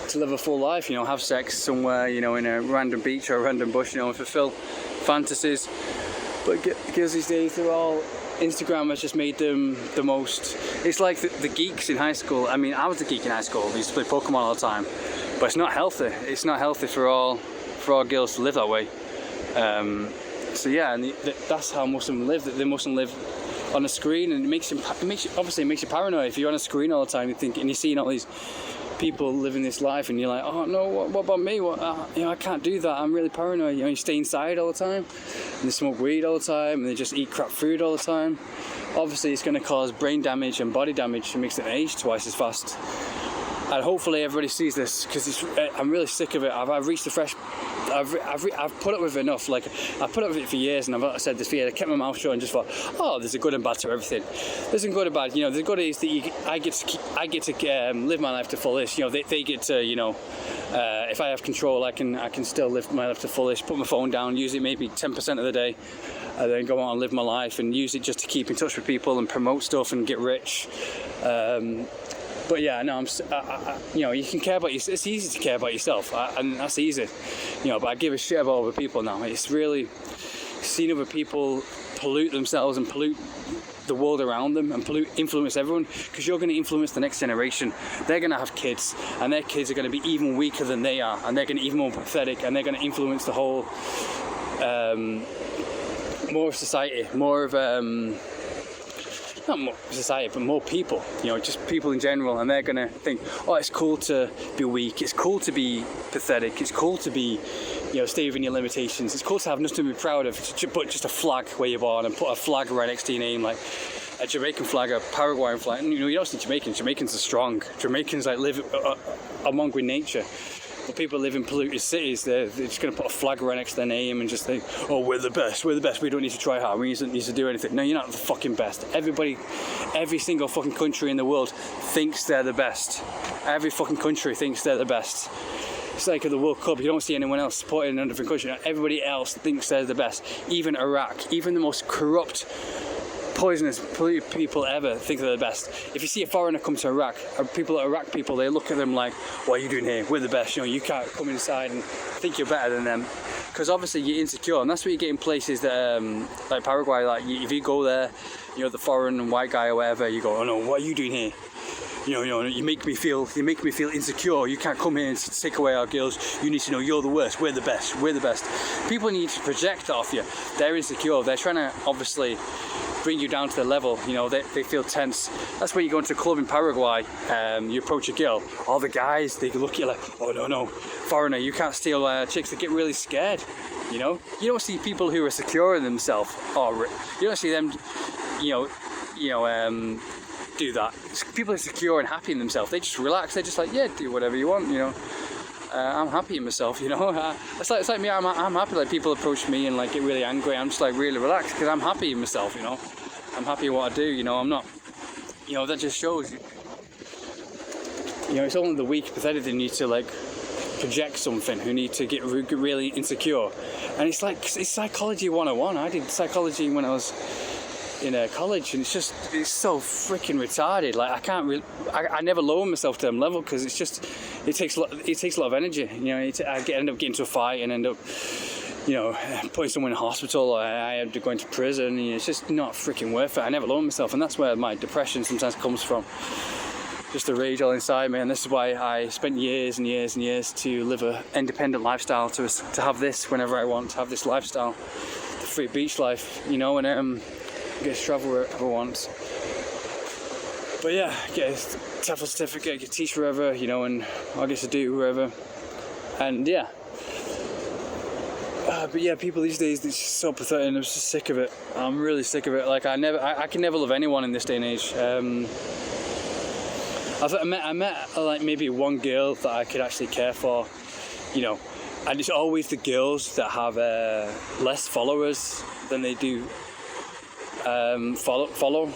To live a full life, have sex somewhere, in a random beach or a random bush, fulfill fantasies. But girls these days, they're all, Instagram has just made them the most, it's like the geeks in high school. I mean, I was a geek in high school, we used to play Pokemon all the time, but it's not healthy. It's not healthy for all girls to live that way. So yeah, and that's how most of them live. They most of them live on a screen, and it makes you paranoid. If you're on a screen all the time, and you're seeing all these people living this life, and you're like, oh no, what about me? I can't do that. I'm really paranoid. You stay inside all the time, and they smoke weed all the time, and they just eat crap food all the time. Obviously, it's going to cause brain damage and body damage. It makes them age twice as fast. And hopefully, everybody sees this because I'm really sick of it. I've reached the fresh. I've put up with it enough. Like, I've put up with it for years, and I've said this for years. I kept my mouth shut and just thought, oh, there's a good and bad to everything. There's a good and bad. The good is that I get to live my life to fullest. They get to, if I have control, I can still live my life to fullest. Put my phone down, use it maybe 10% of the day, and then go out and live my life and use it just to keep in touch with people and promote stuff and get rich. But yeah, no, you can care about yourself. It's easy to care about yourself, and that's easy, but I give a shit about other people now. It's really seeing other people pollute themselves and pollute the world around them and influence everyone, because you're going to influence the next generation. They're going to have kids, and their kids are going to be even weaker than they are, and they're going to be even more pathetic, and they're going to influence the whole, more of society, more of, not more society, but more people, just people in general, and they're going to think, oh, it's cool to be weak, it's cool to be pathetic, it's cool to be, stay within your limitations, it's cool to have nothing to be proud of, but just a flag where you're born and put a flag right next to your name, like a Jamaican flag, a Paraguayan flag. You don't see Jamaicans are strong. Jamaicans live among with nature. But people live in polluted cities, they're just going to put a flag right next to their name and just think, oh, we're the best, we don't need to try hard, we don't need to do anything. No, you're not the fucking best. Every single fucking country in the world thinks they're the best. Every fucking country thinks they're the best. It's like at the World Cup, you don't see anyone else supporting another different country. Everybody else thinks they're the best. Even Iraq, even the most corrupt, poisonous, polluted people ever think they're the best. If you see a foreigner come to Iraq, or Iraq people, they look at them like, what are you doing here? We're the best. You can't come inside and think you're better than them. Because obviously you're insecure, and that's what you get in places that, like Paraguay. Like if you go there, the foreign and white guy or whatever, you go, oh no, what are you doing here? You make me feel insecure. You can't come here and take away our girls. You need to know you're the worst. We're the best. We're the best. People need to project that off you. They're insecure. They're trying to obviously bring you down to their level. They feel tense. That's when you go into a club in Paraguay. You approach a girl. All the guys, they look at you like, oh no, foreigner, you can't steal chicks. They get really scared. You don't see people who are secure in themselves. Or you don't see them. Do that. People are secure and happy in themselves. They just relax. They're just like, yeah, do whatever you want. I'm happy in myself. It's like me. I'm happy. Like people approach me and like get really angry. I'm just like really relaxed because I'm happy in myself. I'm happy in what I do. I'm not. That just shows. It's only the weak, pathetic that need to like project something, who need to get really insecure. And it's psychology 101. I did psychology when I was college, and it's so freaking retarded. Like I never lower myself to them level, because it takes a lot of energy. You know, I end up getting into a fight and end up, you know, putting someone in hospital, or I end up going to prison. You know, it's just not freaking worth it. I never lower myself, and that's where my depression sometimes comes from. Just the rage all inside me, and this is why I spent years and years and years to live an independent lifestyle, to have this whenever I want, to have this lifestyle, the free beach life, you know, and get to travel wherever I want. But yeah, get a TEFL certificate, get to teach wherever, you know, and I get to do wherever. And yeah. But yeah, people these days, it's just so pathetic, and I'm just sick of it. I'm really sick of it. Like, I can never love anyone in this day and age. I met like maybe one girl that I could actually care for, you know, and it's always the girls that have less followers than they do follow,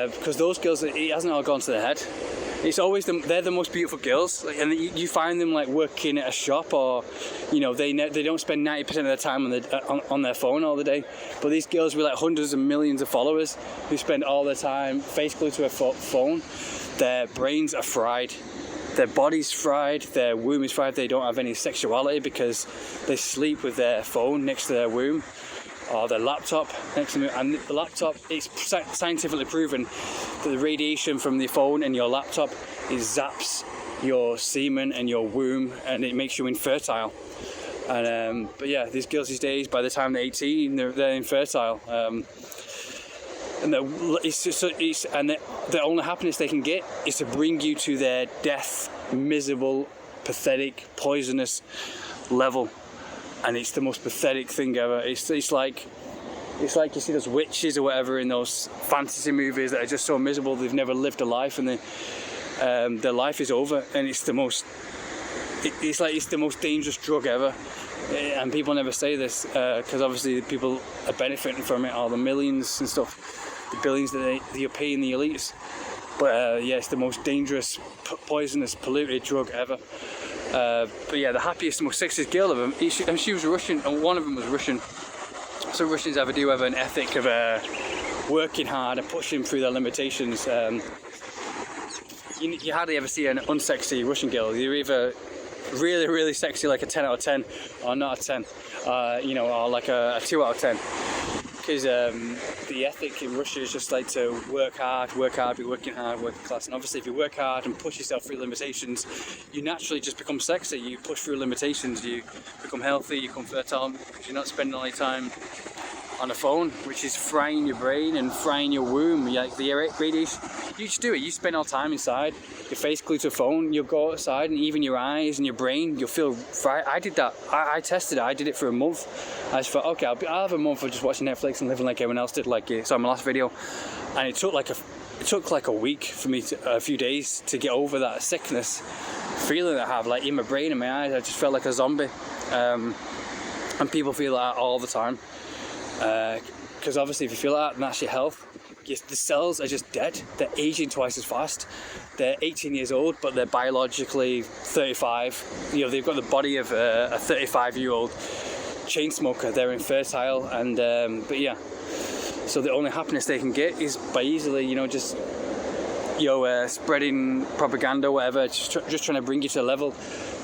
because those girls, it hasn't all gone to their head. It's always they're the most beautiful girls, like, and you find them like working at a shop, or you know, they don't spend 90% of their time on their phone all the day. But these girls with like hundreds of millions of followers, who spend all their time face glued to a phone, their brains are fried, their body's fried, their womb is fried. They don't have any sexuality because they sleep with their phone next to their womb, or their laptop next to them. And the laptop, it's scientifically proven that the radiation from the phone and your laptop zaps your semen and your womb, and it makes you infertile. And but yeah, these girls these days, by the time they're 18, they're infertile. And the only happiness they can get is to bring you to their death, miserable, pathetic, poisonous level. And it's the most pathetic thing ever. It's like you see those witches or whatever in those fantasy movies that are just so miserable, they've never lived a life, and their life is over. And it's the most dangerous drug ever. And people never say this, because obviously the people are benefiting from it, all the millions and stuff, the billions that you're paying the elites. But yeah, it's the most dangerous, poisonous, polluted drug ever. But yeah, the happiest, most sexiest girl of them, she was Russian, and one of them was Russian. So Russians do have an ethic of working hard and pushing through their limitations. You hardly ever see an unsexy Russian girl. You're either really, really sexy, like a 10 out of 10, or not a 10, you know, or like a 2 out of 10. Because the ethic in Russia is just like to work hard, be working hard, working class. And obviously if you work hard and push yourself through limitations, you naturally just become sexy. You push through limitations, you become healthy, you become fertile, because you're not spending all your time on a phone, which is frying your brain and frying your womb. Like the radiation, you just do it. You spend all time inside, your face glued to a phone, you'll go outside, and even your eyes and your brain, you'll feel fried. I did that. I tested it. I did it for a month. I just thought, okay, I'll have a month of just watching Netflix and living like everyone else did, like you saw in my last video. And it took like a week for me, a few days, to get over that sickness feeling that I have, like in my brain and my eyes. I just felt like a zombie. And people feel that all the time. Because obviously if you feel that, then that's your health. The cells are just dead. They're aging twice as fast. They're 18 years old, but they're biologically 35. You know, they've got the body of a 35-year-old chain smoker. They're infertile, and but yeah. So the only happiness they can get is by easily, you know, just spreading propaganda, whatever, just trying to bring you to a level,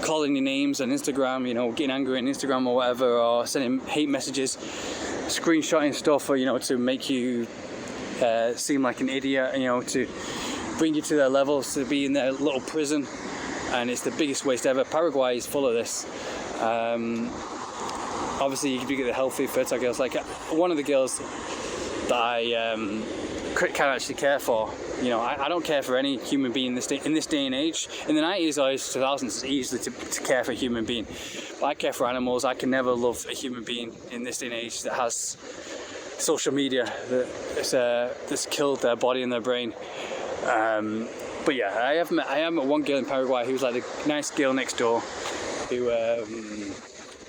calling your names on Instagram, you know, getting angry on Instagram or whatever, or sending hate messages, screenshotting stuff, or you know, to make you seem like an idiot, you know, to bring you to their levels, to be in their little prison. And it's the biggest waste ever. Paraguay is full of this. Obviously you get the healthy, fertile girls. Like one of the girls that I can actually care for, you know, I don't care for any human being in this day and age. In the 90s or 2000s, it's easy to care for a human being. But I care for animals. I can never love a human being in this day and age that has social media that's killed their body and their brain. But yeah, I have met one girl in Paraguay who's like the nice girl next door, who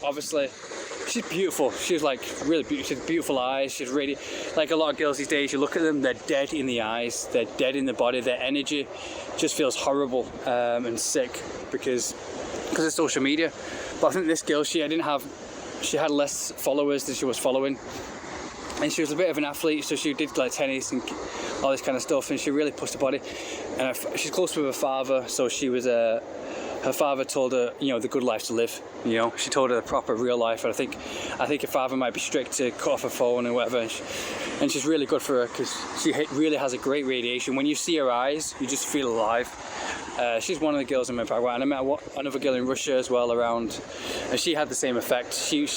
obviously she's beautiful. She's like really beautiful. She's beautiful eyes. She's really, like a lot of girls these days, you look at them, they're dead in the eyes, they're dead in the body. Their energy just feels horrible and sick because of social media. But I think this girl, she had less followers than she was following. And she was a bit of an athlete, so she did like tennis and all this kind of stuff, and she really pushed her body. And she's close with her father, so she was her father told her, you know, the good life to live. You know, she told her the proper real life. And I think her father might be strict to cut off her phone and whatever. And she's really good for her because she really has a great radiation. When you see her eyes, you just feel alive. She's one of the girls in my background. And I met another girl in Russia as well around, and she had the same effect. She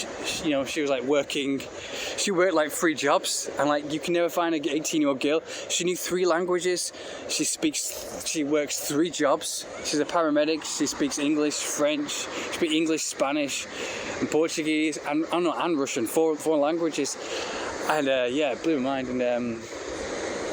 you know, she was like working. She worked like 3 jobs, and like you can never find an 18-year-old girl. She knew 3 languages. She works 3 jobs. She's a paramedic. She speaks English, French. She speaks English, Spanish, and Portuguese, and Russian. 4 languages. And yeah, it blew my mind. And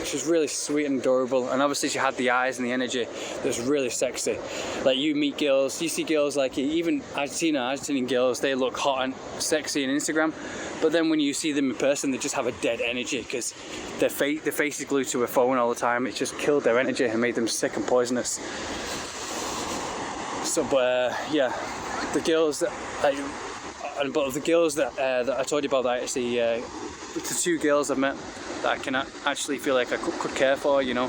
she was really sweet and adorable, and obviously she had the eyes and the energy that was really sexy. Like you meet girls, you see girls like even Argentinian girls, they look hot and sexy on Instagram, but then when you see them in person, they just have a dead energy because their face is glued to a phone all the time. It just killed their energy and made them sick and poisonous. So, but yeah, the girls that that I told you about, that actually, the 2 girls I've met that I can actually feel like I could care for, you know.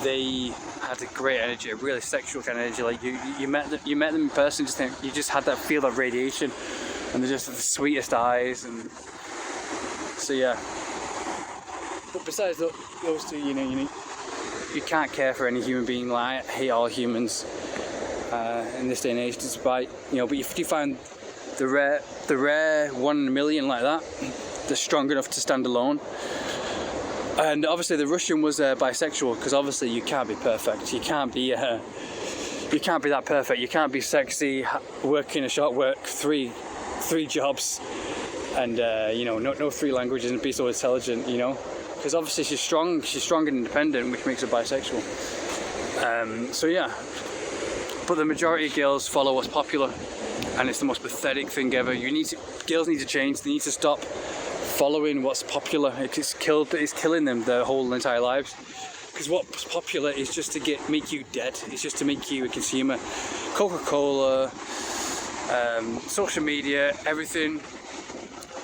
They had a great energy, a really sexual kind of energy. Like you met them in person, you just had feel that radiation, and they're just the sweetest eyes. And so yeah. But besides those 2, you know, you can't care for any human being. Like, I hate all humans in this day and age, despite, you know. But if you find the rare 1 in a million like that, they're strong enough to stand alone. And obviously the Russian was bisexual, because obviously you can't be perfect. You can't be that perfect. You can't be sexy, working a shop, work 3 jobs, and you know, no 3 languages, and be so intelligent, you know. Because obviously she's strong and independent, which makes her bisexual. So yeah. But the majority of girls follow what's popular, and it's the most pathetic thing ever. Girls need to change. They need to stop following what's popular. It's killing them their whole entire lives. Because what's popular is just to make you dead. It's just to make you a consumer. Coca-Cola, social media, everything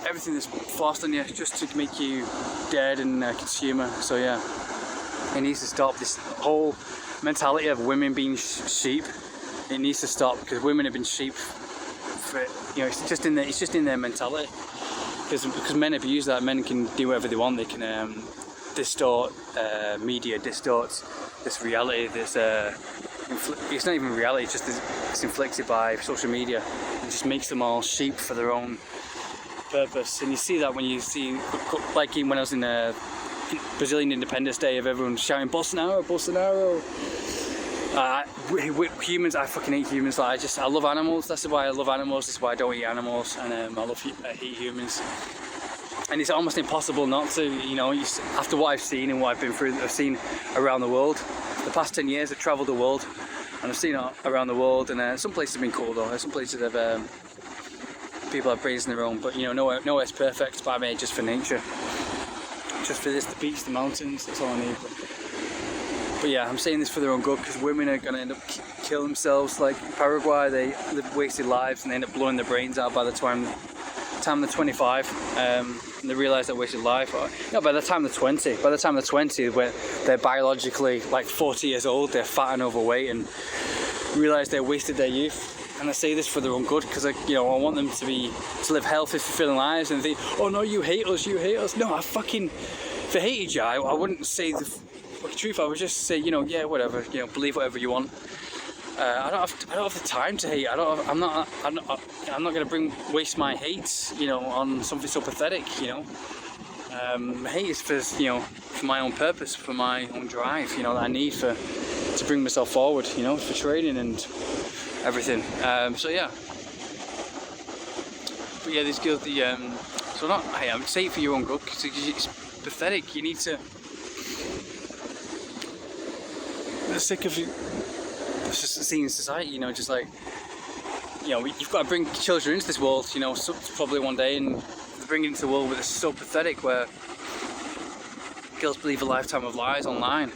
that's forced on you just to make you dead and a consumer. So yeah, it needs to stop. This whole mentality of women being sheep, it needs to stop, because women have been sheep for, you know, it's just in their mentality. Because men abuse that. Men can do whatever they want. They can distort media, distorts this reality. It's not even reality. It's inflicted by social media. It just makes them all sheep for their own purpose. And you see that when you see, like when I was in Brazilian Independence Day, of everyone shouting Bolsonaro, Bolsonaro. Humans, I fucking hate humans. Like, I love animals. That's why I love animals. That's why I don't eat animals. And I hate humans. And it's almost impossible not to, you know, after what I've seen and what I've seen around the world. The past 10 years I've travelled the world, and I've seen it around the world, and some places have been cool though. Some places have, people have brains in their own, but you know, nowhere's perfect, but I made just for nature. Just for this, the beach, the mountains, that's all I need. But yeah, I'm saying this for their own good, because women are going to end up killing themselves. Like Paraguay, they live wasted lives and they end up blowing their brains out by the time they're 25, and they realise they're wasted life. No, by the time they're 20, where they're biologically like 40 years old, they're fat and overweight, and realise they wasted their youth. And I say this for their own good, because I want them to live healthy, fulfilling lives, and think, oh no, you hate us. No, if I hated you, I wouldn't say the truth. I would just say, yeah, whatever, believe whatever you want. I don't have the time to hate. I'm not going to waste my hate, on something so pathetic. Hate is for my own purpose, for my own drive, that I need to bring myself forward, for training and everything. So yeah. But yeah, these girls, so not, hey, I would say it for your own good, because it's pathetic. You need to. I'm sick of it. It's just seeing society, just like, you've got to bring children into this world, so probably one day, and bring it into the world where it's so pathetic, where girls believe a lifetime of lies online,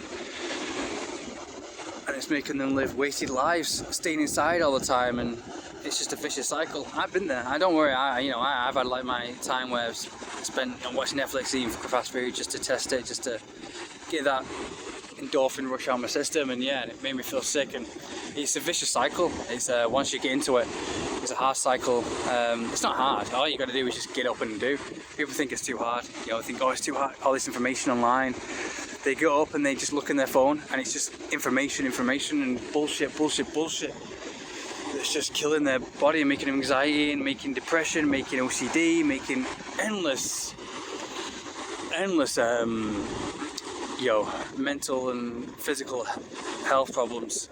and it's making them live wasted lives, staying inside all the time, and it's just a vicious cycle. I've been there. Don't worry. I've had like my time where I've spent watching Netflix, eating fast food just to test it, just to get that endorphin rush out of my system, and yeah, it made me feel sick. And it's a vicious cycle. It's once you get into it, it's a hard cycle. It's not hard. All you got to do is just get up and do. People think it's too hard. Think, oh, it's too hard. All this information online. They get up and they just look in their phone, and it's just information, and bullshit. It's just killing their body and making them anxiety and making depression, making OCD, making endless mental and physical health problems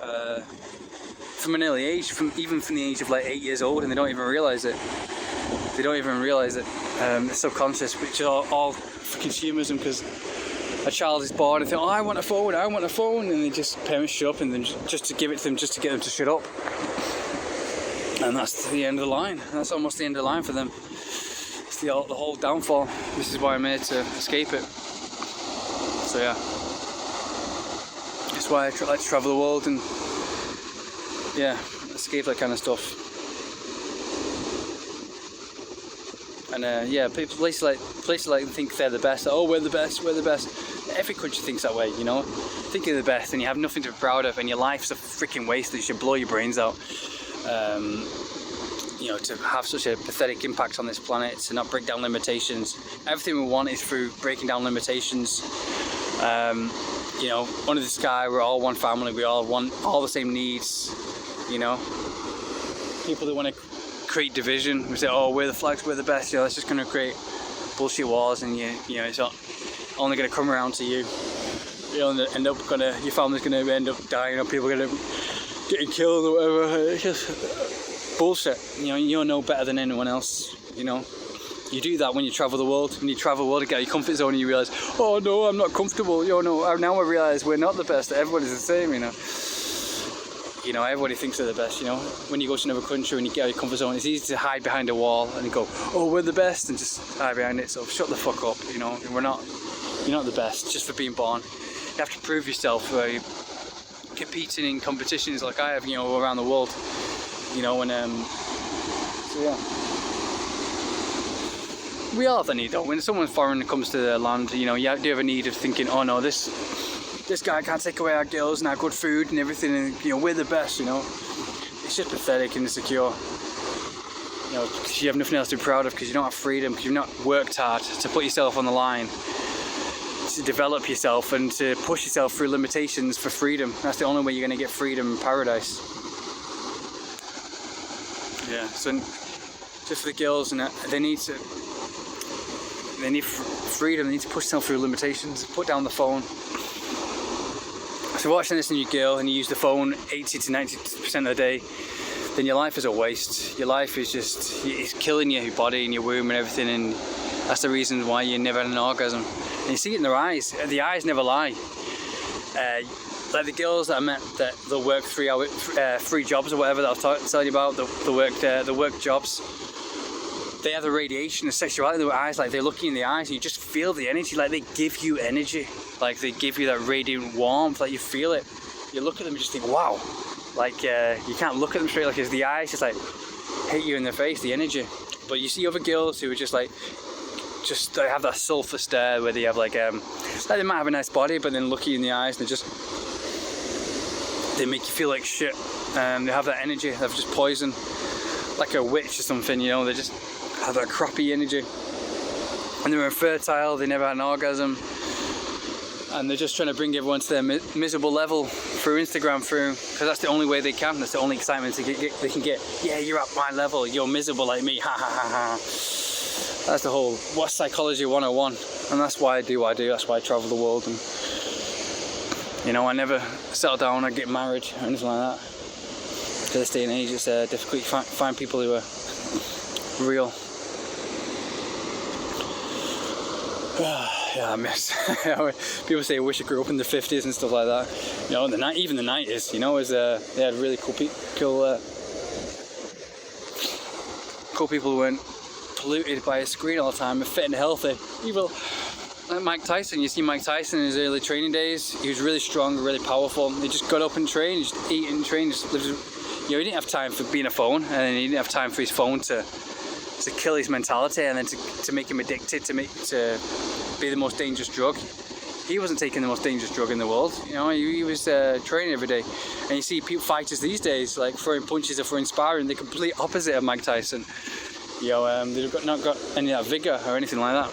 from an early age, even from the age of like 8 years old, and they don't even realize it. It's subconscious, which is all for consumerism, because a child is born and think, oh, I want a phone, and they just, parents shut up, and then just to give it to them, just to get them to shut up. And that's the end of the line. That's almost the end of the line for them. It's the whole downfall. This is why I'm here, to escape it. So yeah, that's why I like to travel the world and yeah, escape that kind of stuff. And places like think they're the best. Oh, we're the best. Every country thinks that way, Think you're the best, and you have nothing to be proud of, and your life's a freaking waste that you should blow your brains out. To have such a pathetic impact on this planet, to not break down limitations. Everything we want is through breaking down limitations. Under the sky, we're all one family. We all want all the same needs. People that want to create division, we say, oh, we're the flags, we're the best. That's just going to create bullshit wars, and it's not only going to come around to you. Your family's going to end up dying, or people are going to getting killed or whatever. It's just bullshit. You're no better than anyone else. You do that when you travel the world. When you travel the world, you get out of your comfort zone and you realise, oh no, I'm not comfortable. Now I realise we're not the best. Everybody's the same. Everybody thinks they're the best. When you go to another country, when you get out of your comfort zone, it's easy to hide behind a wall and you go, oh, we're the best, and just hide behind it. So shut the fuck up. You're not the best just for being born. You have to prove yourself. Competing in competitions like I have, around the world, so yeah. We all have the need though. When someone foreign comes to their land, you do have a need of thinking, oh no, this guy can't take away our girls and our good food and everything, and we're the best. It's just pathetic and insecure. Because you have nothing else to be proud of, because you don't have freedom, because you've not worked hard to put yourself on the line, to develop yourself and to push yourself through limitations for freedom. That's the only way you're going to get freedom and paradise. Yeah, so just for the girls, and they need freedom. They need to push themselves through limitations, put down the phone. So watching this and you're a girl and you use the phone 80 to 90% of the day, then your life is a waste. Your life is it's killing your body and your womb and everything, and that's the reason why you never had an orgasm. And you see it in their eyes. The eyes never lie. Like the girls that I met, that they'll work 3 jobs or whatever that I'll tell you about, the work jobs. They have the radiation, the sexuality in their eyes, like they're looking in the eyes and you just feel the energy, like they give you energy. Like they give you that radiant warmth, like you feel it. You look at them and just think, wow. Like you can't look at them straight, like the eyes just like hit you in the face, the energy. But you see other girls who are just like, they have that sulfur stare where they have like they might have a nice body, but then look you in the eyes and they make you feel like shit. They have that energy, they've just poison, like a witch or something, they just have that crappy energy. And they're infertile, they never had an orgasm, and they're just trying to bring everyone to their miserable level through Instagram, because that's the only way they can. That's the only excitement they can get. Yeah, you're at my level, you're miserable like me, ha ha ha ha. That's the whole psychology 101, and that's why I do what I do. That's why I travel the world, and I never settle down or get married or anything like that. To this day and age, it's difficult to find people who are real. Yeah, I miss. People say I wish I grew up in the 50s and stuff like that. Even the 90s, they had really cool people who weren't polluted by a screen all the time, fit and healthy. Even like Mike Tyson, you see Mike Tyson in his early training days, he was really strong, really powerful. He just got up and trained, just eat and train, You know, he didn't have time for being a phone, and he didn't have time for his phone to kill his mentality, and then to make him addicted, to be the most dangerous drug. He wasn't taking the most dangerous drug in the world. You know, he was training every day. And you see fighters these days, like throwing punches or throwing sparring, the complete opposite of Mike Tyson. You know, they've not got any of that vigor or anything like that.